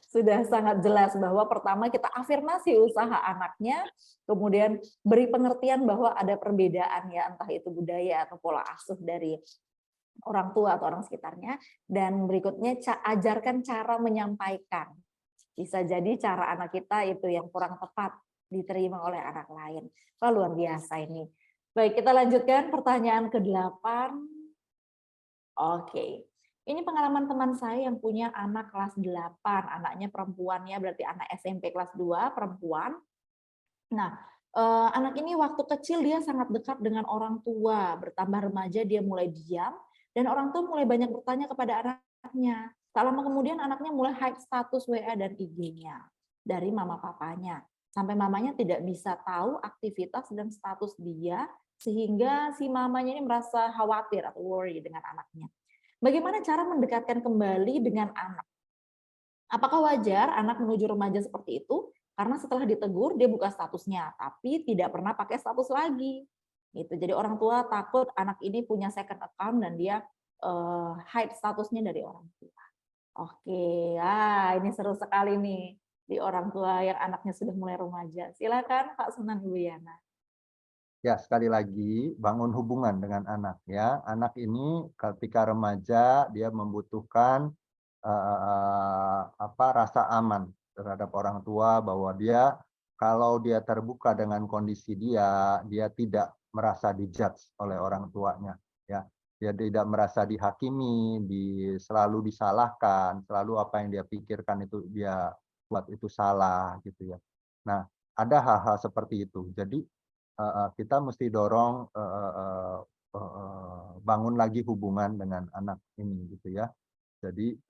sudah sangat jelas bahwa pertama kita afirmasi usaha anaknya, kemudian beri pengertian bahwa ada perbedaan ya, entah itu budaya atau pola asuh dari orang tua atau orang sekitarnya, dan berikutnya ajarkan cara menyampaikan. Bisa jadi cara anak kita itu yang kurang tepat diterima oleh anak lain. Wah, luar biasa ini. Baik, kita lanjutkan pertanyaan ke-8. Oke. Ini pengalaman teman saya yang punya anak kelas 8, anaknya perempuan ya, berarti anak SMP kelas 2 perempuan. Nah, anak ini waktu kecil dia sangat dekat dengan orang tua, bertambah remaja dia mulai diam, dan orang tua mulai banyak bertanya kepada anaknya. Tak lama kemudian anaknya mulai hide status WA dan IG-nya dari mama papanya. Sampai mamanya tidak bisa tahu aktivitas dan status dia, sehingga si mamanya ini merasa khawatir atau worry dengan anaknya. Bagaimana cara mendekatkan kembali dengan anak? Apakah wajar anak menuju remaja seperti itu? Karena setelah ditegur dia buka statusnya, tapi tidak pernah pakai status lagi. Gitu. Jadi orang tua takut anak ini punya second account dan dia hide statusnya dari orang tua. Oke, ini seru sekali nih di orang tua yang anaknya sudah mulai remaja. Silakan Pak Sunan, Ibu Yana. Ya, sekali lagi bangun hubungan dengan anak ya. Anak ini ketika remaja dia membutuhkan rasa aman terhadap orang tua, bahwa dia kalau dia terbuka dengan kondisi dia tidak merasa dijudge oleh orang tuanya ya. Dia tidak merasa dihakimi, selalu disalahkan, selalu apa yang dia pikirkan itu dia buat itu salah gitu ya. Nah, ada hal-hal seperti itu. Jadi kita mesti dorong bangun lagi hubungan dengan anak ini gitu ya. Jadi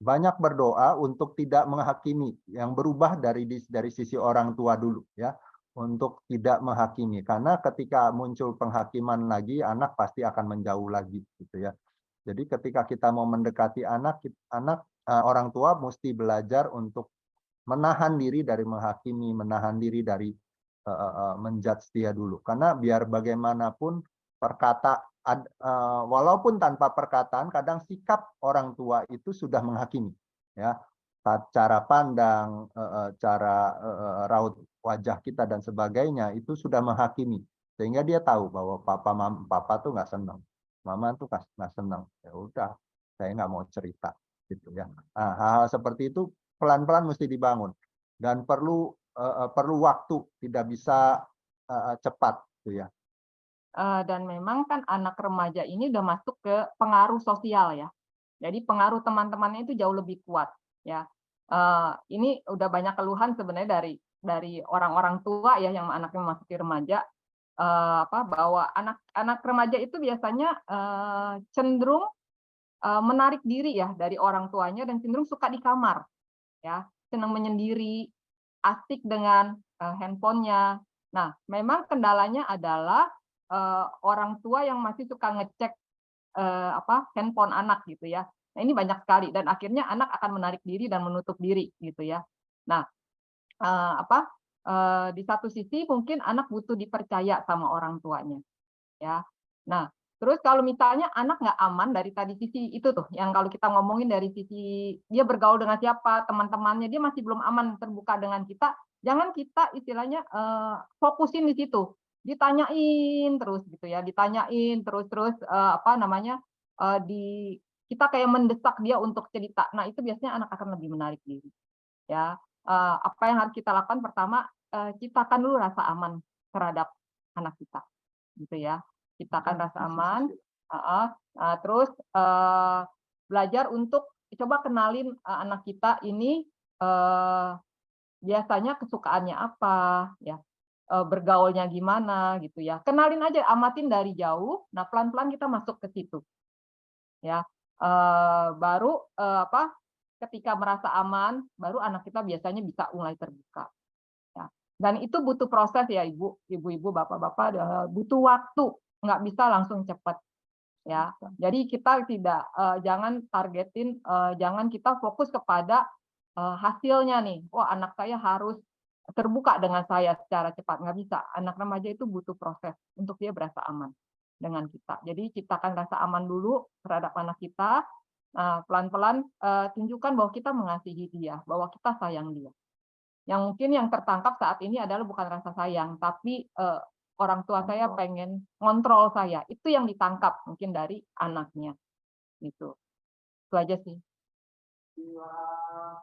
banyak berdoa untuk tidak menghakimi, yang berubah dari sisi orang tua dulu ya, untuk tidak menghakimi, karena ketika muncul penghakiman lagi anak pasti akan menjauh lagi gitu ya. Jadi ketika kita mau mendekati anak orang tua mesti belajar untuk menahan diri dari menghakimi, menahan diri dari menjudge dia dulu. Karena biar bagaimanapun walaupun tanpa perkataan, kadang sikap orang tua itu sudah menghakimi. Ya, cara pandang, cara raut wajah kita dan sebagainya itu sudah menghakimi. Sehingga dia tahu bahwa papa tuh nggak senang, mama tuh nggak senang. Ya udah, saya nggak mau cerita gitu ya. Nah, hal-hal seperti itu pelan-pelan mesti dibangun dan perlu waktu, tidak bisa cepat gitu ya. Dan memang kan anak remaja ini udah masuk ke pengaruh sosial ya. Jadi pengaruh teman-temannya itu jauh lebih kuat ya. Ini udah banyak keluhan sebenarnya dari orang-orang tua ya yang anaknya memasuki remaja, bahwa anak remaja itu biasanya cenderung menarik diri ya dari orang tuanya dan cenderung suka di kamar ya, senang menyendiri, asik dengan handphonenya. Nah, memang kendalanya adalah orang tua yang masih suka ngecek handphone anak gitu ya. Nah, ini banyak sekali dan akhirnya anak akan menarik diri dan menutup diri gitu ya. Nah, di satu sisi mungkin anak butuh dipercaya sama orang tuanya, ya. Nah, terus kalau misalnya anak nggak aman dari tadi sisi itu tuh, yang kalau kita ngomongin dari sisi dia bergaul dengan siapa, teman-temannya, dia masih belum aman terbuka dengan kita, jangan kita istilahnya fokusin di situ, ditanyain terus gitu ya, ditanyain terus-terus kita kayak mendesak dia untuk cerita. Nah, itu biasanya anak akan lebih menarik diri, ya. Apa yang harus kita lakukan pertama, ciptakan dulu rasa aman terhadap anak kita, gitu ya. Ciptakan rasa aman, heeh, terus, belajar untuk coba kenalin, anak kita ini, biasanya kesukaannya apa, ya, bergaulnya gimana, gitu ya. Kenalin aja, amatin dari jauh, nah pelan-pelan kita masuk ke situ, ya. Baru, ketika merasa aman, baru anak kita biasanya bisa mulai terbuka, ya. Dan itu butuh proses ya ibu-ibu, bapak-bapak, butuh waktu, nggak bisa langsung cepat, ya. Jadi kita tidak, jangan targetin, jangan kita fokus kepada, hasilnya nih, "Oh, anak saya harus terbuka dengan saya secara cepat," nggak bisa. Anak remaja itu butuh proses untuk dia berasa aman dengan kita. Jadi ciptakan rasa aman dulu terhadap anak kita, pelan-pelan, tunjukkan bahwa kita mengasihi dia, bahwa kita sayang dia. Yang mungkin yang tertangkap saat ini adalah bukan rasa sayang, tapi, orang tua saya pengen ngontrol saya, itu yang ditangkap mungkin dari anaknya, gitu. Itu aja sih.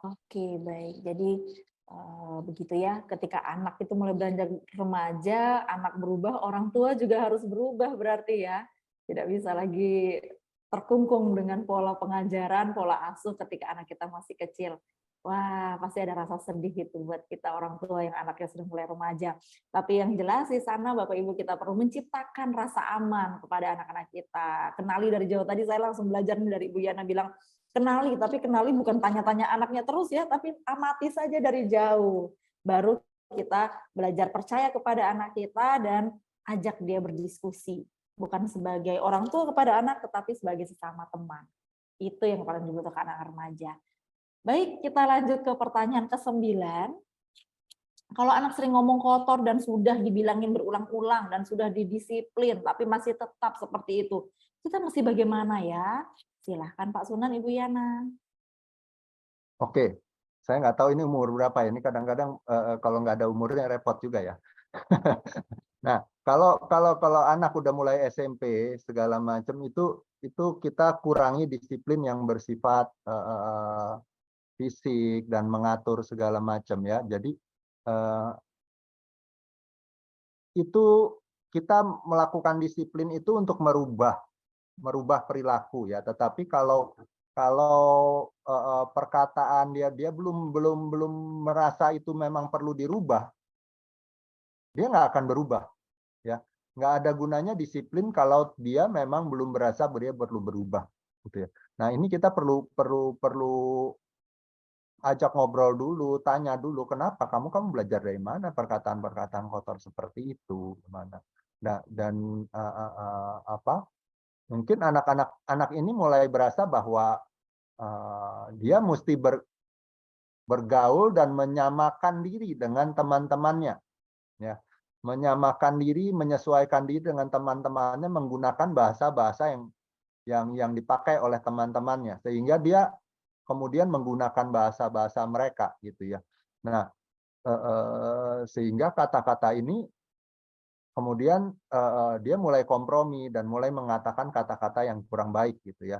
Oke, baik. Jadi begitu ya, ketika anak itu mulai beranjak remaja, anak berubah, orang tua juga harus berubah berarti ya. Tidak bisa lagi terkungkung dengan pola pengajaran, pola asuh ketika anak kita masih kecil. Wah, pasti ada rasa sedih itu buat kita orang tua yang anaknya sudah mulai remaja. Tapi yang jelas di sana Bapak Ibu kita perlu menciptakan rasa aman kepada anak-anak kita. Kenali dari jauh, tadi saya langsung belajar nih dari Ibu Yana bilang, kenali, tapi kenali bukan tanya-tanya anaknya terus ya, tapi amati saja dari jauh. Baru kita belajar percaya kepada anak kita dan ajak dia berdiskusi. Bukan sebagai orang tua kepada anak, tetapi sebagai sesama teman. Itu yang paling dibutuhkan anak remaja. Baik, kita lanjut ke pertanyaan ke-9. Kalau anak sering ngomong kotor dan sudah dibilangin berulang-ulang dan sudah didisiplin, tapi masih tetap seperti itu, kita mesti bagaimana ya? Silahkan Pak Sunan, Ibu Yana. Oke, saya nggak tahu ini umur berapa ya. Ini kadang-kadang kalau nggak ada umurnya repot juga ya. Nah, kalau anak udah mulai SMP segala macam itu kita kurangi disiplin yang bersifat fisik dan mengatur segala macam ya. Jadi itu kita melakukan disiplin itu untuk merubah perilaku ya. Tetapi kalau perkataan dia belum merasa itu memang perlu dirubah, dia nggak akan berubah ya. Nggak ada gunanya disiplin kalau dia memang belum berasa dia perlu berubah gitu ya. Nah, ini kita perlu ajak ngobrol dulu, tanya dulu, kenapa kamu belajar dari mana perkataan-perkataan kotor seperti itu, gimana. Nah, dan mungkin anak ini mulai berasa bahwa dia mesti bergaul dan menyamakan diri dengan teman-temannya, ya, menyamakan diri, menyesuaikan diri dengan teman-temannya menggunakan bahasa-bahasa yang dipakai oleh teman-temannya, sehingga dia kemudian menggunakan bahasa-bahasa mereka gitu ya. Nah, sehingga kata-kata ini kemudian dia mulai kompromi dan mulai mengatakan kata-kata yang kurang baik gitu ya.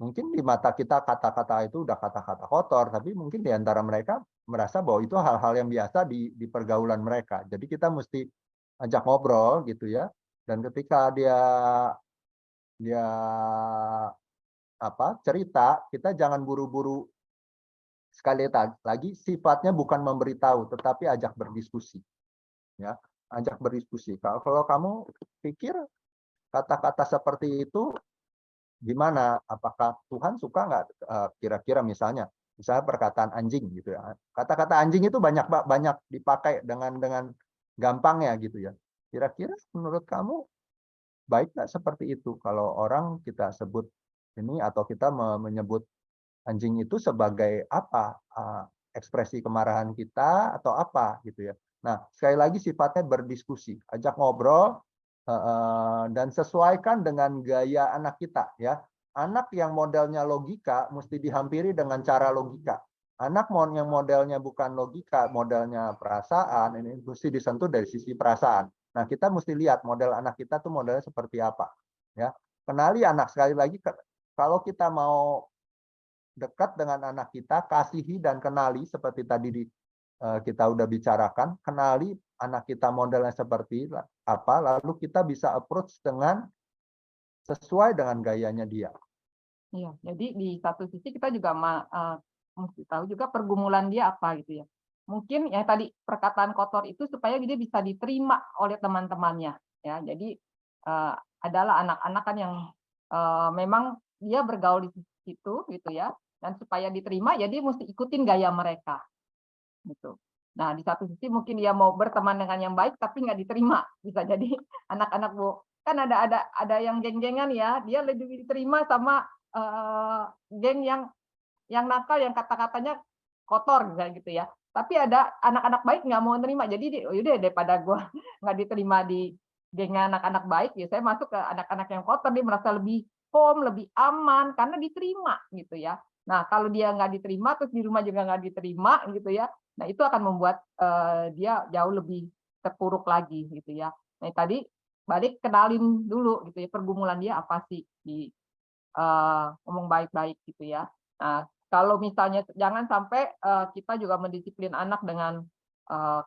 Mungkin di mata kita kata-kata itu udah kata-kata kotor, tapi mungkin di antara mereka merasa bahwa itu hal-hal yang biasa di pergaulan mereka. Jadi kita mesti ajak ngobrol gitu ya. Dan ketika dia cerita, kita jangan buru-buru. Sekali lagi sifatnya bukan memberitahu, tetapi ajak berdiskusi. Ya, ajak berdiskusi. Kalau kamu pikir kata-kata seperti itu gimana? Apakah Tuhan suka nggak? Kira-kira misalnya perkataan anjing gitu ya. Kata-kata anjing itu banyak dipakai dengan gampangnya gitu ya. Kira-kira menurut kamu baik nggak seperti itu kalau orang kita sebut ini atau kita menyebut anjing itu sebagai apa? ekspresi kemarahan kita atau apa gitu ya. Nah, sekali lagi sifatnya berdiskusi, ajak ngobrol dan sesuaikan dengan gaya anak kita ya. Anak yang modelnya logika mesti dihampiri dengan cara logika. Anak yang modelnya bukan logika, modelnya perasaan, ini mesti disentuh dari sisi perasaan. Nah, kita mesti lihat model anak kita tuh modelnya seperti apa ya. Kenali anak, sekali lagi, kalau kita mau dekat dengan anak kita, kasihi dan kenali seperti tadi kita udah bicarakan, kenali anak kita modelnya seperti apa, lalu kita bisa approach dengan sesuai dengan gayanya dia. Iya, jadi di satu sisi kita juga mesti tahu juga pergumulan dia apa gitu ya. Mungkin yang tadi perkataan kotor itu supaya dia bisa diterima oleh teman-temannya ya. Jadi adalah anak-anak kan yang memang dia bergaul di situ gitu ya. Dan supaya diterima ya dia mesti ikutin gaya mereka gitu. Nah, di satu sisi mungkin dia mau berteman dengan yang baik tapi nggak diterima. Bisa jadi anak-anak Bu, kan ada yang geng-gengan ya, dia lebih diterima sama geng yang nakal, yang kata-katanya kotor misalnya gitu ya. Tapi ada anak-anak baik nggak mau terima. Jadi udah daripada gua nggak diterima di geng anak-anak baik, ya saya masuk ke anak-anak yang kotor, dia merasa lebih home, lebih aman karena diterima gitu ya. Nah, kalau dia nggak diterima terus di rumah juga nggak diterima gitu ya. Nah, itu akan membuat dia jauh lebih terpuruk lagi gitu ya. Nah, tadi balik kenalin dulu gitu ya, pergumulan dia apa sih di ngomong baik-baik gitu ya. Nah, kalau misalnya jangan sampai kita juga mendisiplin anak dengan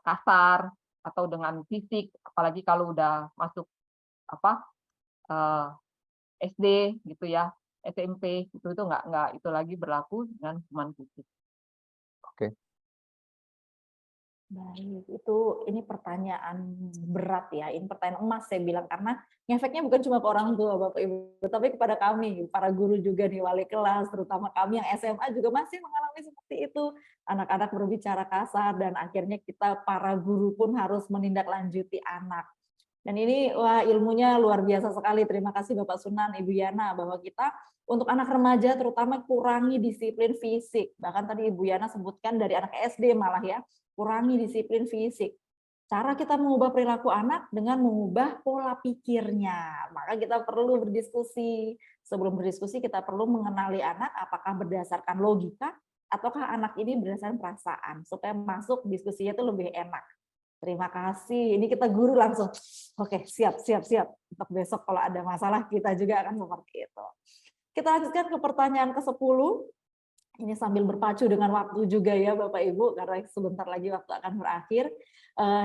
kasar atau dengan fisik, apalagi kalau udah masuk apa SD gitu ya, SMP itu nggak itu lagi berlaku dengan hukuman fisik. Oke. Baik, ini pertanyaan berat ya, ini pertanyaan emas saya bilang, karena ngefeknya bukan cuma ke orang tua Bapak Ibu, tapi kepada kami, para guru juga nih, wali kelas, terutama kami yang SMA juga masih mengalami seperti itu. Anak-anak berbicara kasar dan akhirnya kita para guru pun harus menindaklanjuti anak. Dan ini wah ilmunya luar biasa sekali. Terima kasih Bapak Sunan, Ibu Yana, bahwa kita untuk anak remaja terutama kurangi disiplin fisik. Bahkan tadi Ibu Yana sebutkan dari anak SD malah ya, kurangi disiplin fisik. Cara kita mengubah perilaku anak dengan mengubah pola pikirnya. Maka kita perlu berdiskusi. Sebelum berdiskusi kita perlu mengenali anak apakah berdasarkan logika ataukah anak ini berdasarkan perasaan supaya masuk diskusinya itu lebih enak. Terima kasih. Ini kita guru langsung. Oke, siap. Untuk besok kalau ada masalah kita juga akan seperti itu. Kita lanjutkan ke pertanyaan ke-10. Ini sambil berpacu dengan waktu juga ya Bapak Ibu, karena sebentar lagi waktu akan berakhir.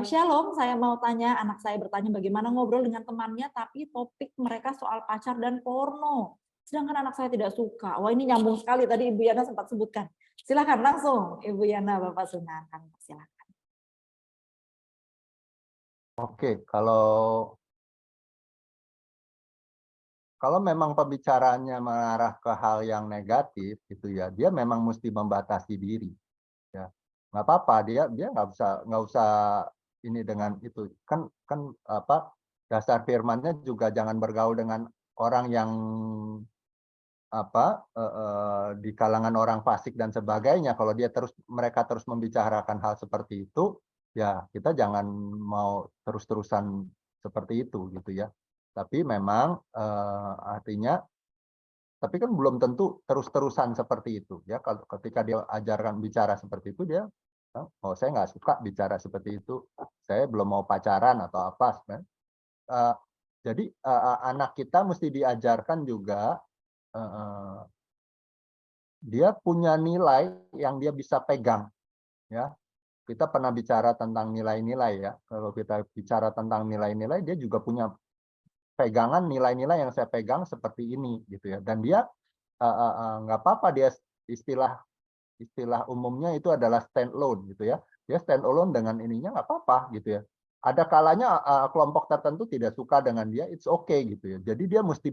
Shalom, saya mau tanya, anak saya bertanya bagaimana ngobrol dengan temannya, tapi topik mereka soal pacar dan porno. Sedangkan anak saya tidak suka. Wah, ini nyambung sekali, tadi Ibu Yana sempat sebutkan. Silakan langsung, Ibu Yana, Bapak Sunan. Silakan. Oke, kalau memang pembicaraannya mengarah ke hal yang negatif gitu ya, dia memang mesti membatasi diri ya. Nggak apa-apa, dia nggak usah ini dengan itu, kan apa, dasar firmannya juga jangan bergaul dengan orang yang apa di kalangan orang fasik dan sebagainya. Kalau mereka terus membicarakan hal seperti itu, ya kita jangan mau terus-terusan seperti itu gitu ya. Tapi memang artinya, tapi kan belum tentu terus-terusan seperti itu ya. Kalau ketika dia ajarkan bicara seperti itu, dia oh saya nggak suka bicara seperti itu, saya belum mau pacaran atau apa. Jadi anak kita mesti diajarkan juga dia punya nilai yang dia bisa pegang ya. Kita pernah bicara tentang nilai-nilai ya. Kalau kita bicara tentang nilai-nilai, dia juga punya pegangan nilai-nilai yang saya pegang seperti ini gitu ya. Dan dia nggak apa-apa, dia istilah umumnya itu adalah stand alone gitu ya. Dia stand alone dengan ininya nggak apa-apa gitu ya. Ada kalanya kelompok tertentu tidak suka dengan dia, it's okay gitu ya. Jadi dia mesti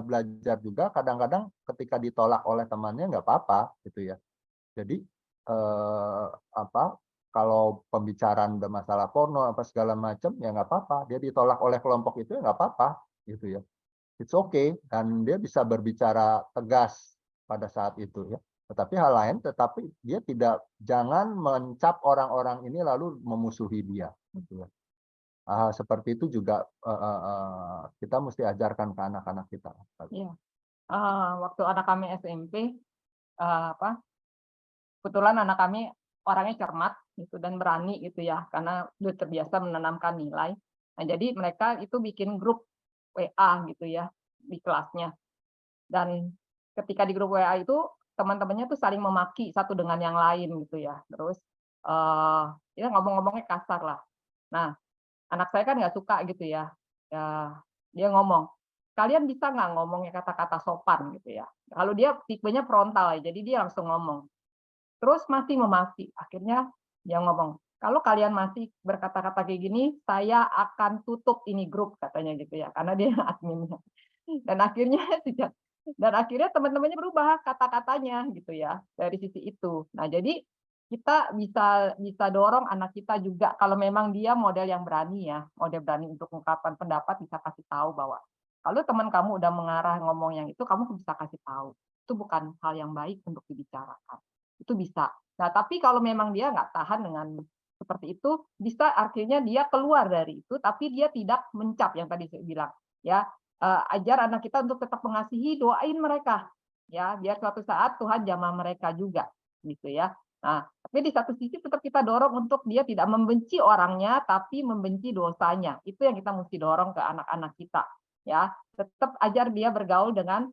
belajar juga, kadang-kadang ketika ditolak oleh temannya nggak apa-apa gitu ya. Jadi apa, kalau pembicaraan masalah porno apa segala macam ya nggak apa-apa. Dia ditolak oleh kelompok itu ya nggak apa-apa gitu ya. It's okay, dan dia bisa berbicara tegas pada saat itu ya. Tetapi hal lain, tetapi dia jangan mencap orang-orang ini lalu memusuhi dia. Gitu ya. Hal seperti itu juga kita mesti ajarkan ke anak-anak kita. Iya. Waktu anak kami SMP, kebetulan anak kami orangnya cermat gitu dan berani gitu ya, karena udah terbiasa menanamkan nilai. Nah, jadi mereka itu bikin grup WA gitu ya di kelasnya. Dan ketika di grup WA itu teman-temannya tuh saling memaki satu dengan yang lain gitu ya. Terus ya ngomong-ngomongnya kasar lah. Nah, anak saya kan nggak suka gitu ya. Ya, dia ngomong, kalian bisa nggak ngomongnya kata-kata sopan gitu ya. Kalau dia tipenya frontal ya, jadi dia langsung ngomong. Terus masih memaki. Akhirnya dia ngomong, kalau kalian masih berkata-kata kayak gini, saya akan tutup ini grup katanya gitu ya, karena dia adminnya. Dan akhirnya teman-temannya berubah kata-katanya gitu ya dari sisi itu. Nah, jadi kita bisa dorong anak kita juga kalau memang dia model yang berani ya, model berani untuk mengungkapkan pendapat, bisa kasih tahu bahwa kalau teman kamu udah mengarah ngomong yang itu, kamu bisa kasih tahu. Itu bukan hal yang baik untuk dibicarakan. Itu bisa. Nah, tapi kalau memang dia nggak tahan dengan seperti itu, bisa akhirnya dia keluar dari itu, tapi dia tidak mencap yang tadi saya bilang. Ya, ajar anak kita untuk tetap mengasihi, doain mereka. Ya, biar suatu saat Tuhan jamah mereka juga, gitu ya. Nah, tapi di satu sisi tetap kita dorong untuk dia tidak membenci orangnya, tapi membenci dosanya. Itu yang kita mesti dorong ke anak-anak kita. Ya, tetap ajar dia bergaul dengan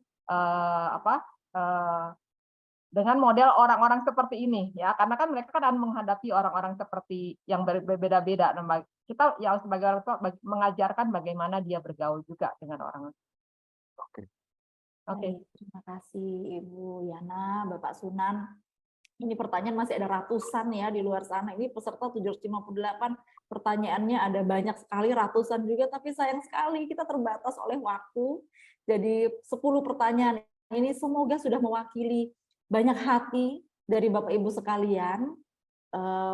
dengan model orang-orang seperti ini ya, karena kan mereka kan menghadapi orang-orang seperti yang berbeda-beda. Nah, kita ya sebagai orang tua mengajarkan bagaimana dia bergaul juga dengan orang. Oke. Baik, terima kasih Ibu Yana, Bapak Sunan. Ini pertanyaan masih ada ratusan ya di luar sana. Ini peserta 758, pertanyaannya ada banyak sekali, ratusan juga, tapi sayang sekali kita terbatas oleh waktu. Jadi 10 pertanyaan ini semoga sudah mewakili banyak hati dari Bapak Ibu sekalian.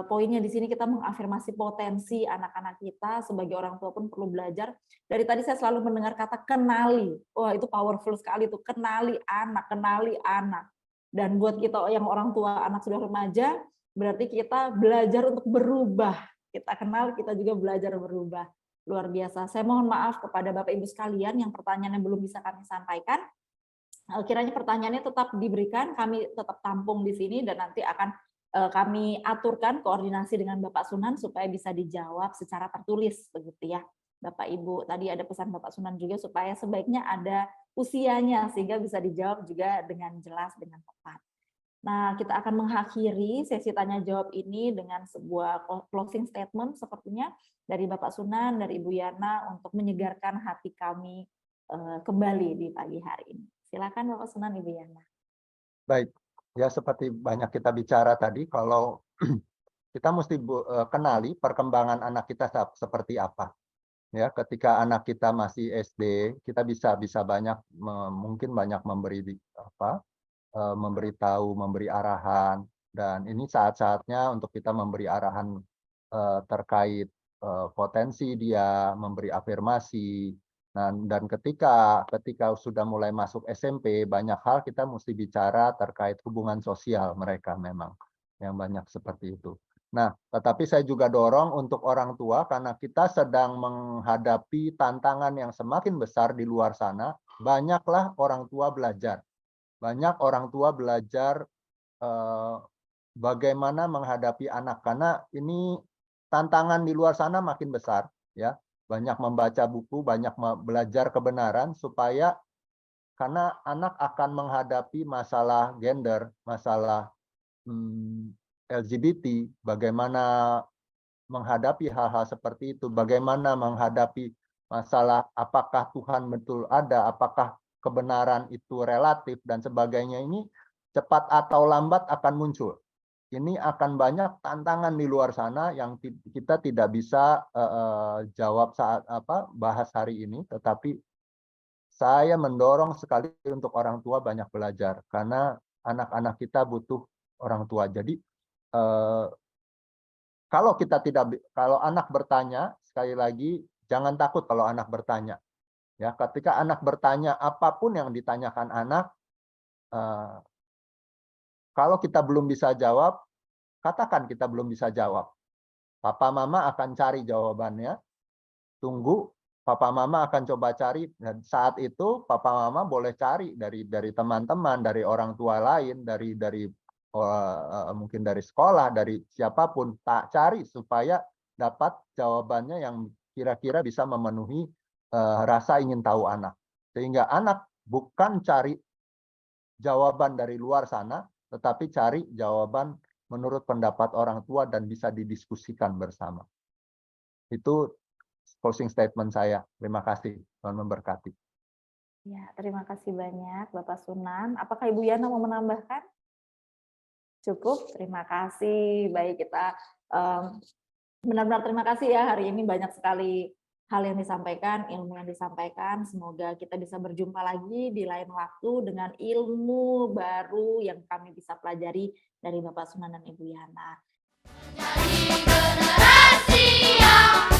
Poinnya di sini kita mengafirmasi potensi anak-anak kita, sebagai orang tua pun perlu belajar. Dari tadi saya selalu mendengar kata kenali. Wah, itu powerful sekali tuh, kenali anak, kenali anak. Dan buat kita yang orang tua anak sudah remaja, berarti kita belajar untuk berubah. Kita kenal, kita juga belajar berubah. Luar biasa. Saya mohon maaf kepada Bapak Ibu sekalian yang pertanyaannya belum bisa kami sampaikan. Kiranya pertanyaannya tetap diberikan, kami tetap tampung di sini dan nanti akan kami aturkan koordinasi dengan Bapak Sunan supaya bisa dijawab secara tertulis begitu ya. Bapak Ibu, tadi ada pesan Bapak Sunan juga supaya sebaiknya ada usianya sehingga bisa dijawab juga dengan jelas, dengan tepat. Nah, kita akan mengakhiri sesi tanya jawab ini dengan sebuah closing statement sepertinya dari Bapak Sunan, dari Ibu Yana untuk menyegarkan hati kami kembali di pagi hari ini. Silakan Bapak Sunan, Ibu Yana. Baik, ya seperti banyak kita bicara tadi, kalau kita mesti kenali perkembangan anak kita seperti apa. Ya, ketika anak kita masih SD, kita bisa banyak mungkin banyak memberitahu, memberi arahan, dan ini saat-saatnya untuk kita memberi arahan terkait potensi dia, memberi afirmasi. Nah, dan ketika sudah mulai masuk SMP, banyak hal kita mesti bicara terkait hubungan sosial mereka memang yang banyak seperti itu. Nah, tetapi saya juga dorong untuk orang tua karena kita sedang menghadapi tantangan yang semakin besar di luar sana, banyaklah orang tua belajar. Banyak orang tua belajar bagaimana menghadapi anak karena ini tantangan di luar sana makin besar ya. Banyak membaca buku, banyak belajar kebenaran supaya karena anak akan menghadapi masalah gender, masalah LGBT, bagaimana menghadapi hal-hal seperti itu, bagaimana menghadapi masalah apakah Tuhan betul ada, apakah kebenaran itu relatif dan sebagainya, ini cepat atau lambat akan muncul. Ini akan banyak tantangan di luar sana yang kita tidak bisa jawab saat bahas hari ini, tetapi saya mendorong sekali untuk orang tua banyak belajar karena anak-anak kita butuh orang tua. Jadi kalau anak bertanya, sekali lagi jangan takut kalau anak bertanya. Ya, ketika anak bertanya apapun yang ditanyakan anak, Kalau kita belum bisa jawab, katakan kita belum bisa jawab. Papa mama akan cari jawabannya. Tunggu, papa mama akan coba cari, dan saat itu papa mama boleh cari dari teman-teman, dari orang tua lain, dari mungkin dari sekolah, dari siapapun, tak cari supaya dapat jawabannya yang kira-kira bisa memenuhi rasa ingin tahu anak. Sehingga anak bukan cari jawaban dari luar sana, tetapi cari jawaban menurut pendapat orang tua dan bisa didiskusikan bersama. Itu closing statement saya. Terima kasih. Tuhan memberkati. Ya, terima kasih banyak Bapak Sunan. Apakah Ibu Yana mau menambahkan? Cukup, terima kasih. Baik, kita benar-benar terima kasih ya, hari ini banyak sekali hal yang disampaikan, ilmu yang disampaikan. Semoga kita bisa berjumpa lagi di lain waktu dengan ilmu baru yang kami bisa pelajari dari Bapak Sunan dan Ibu Yana. Jadi generasi yang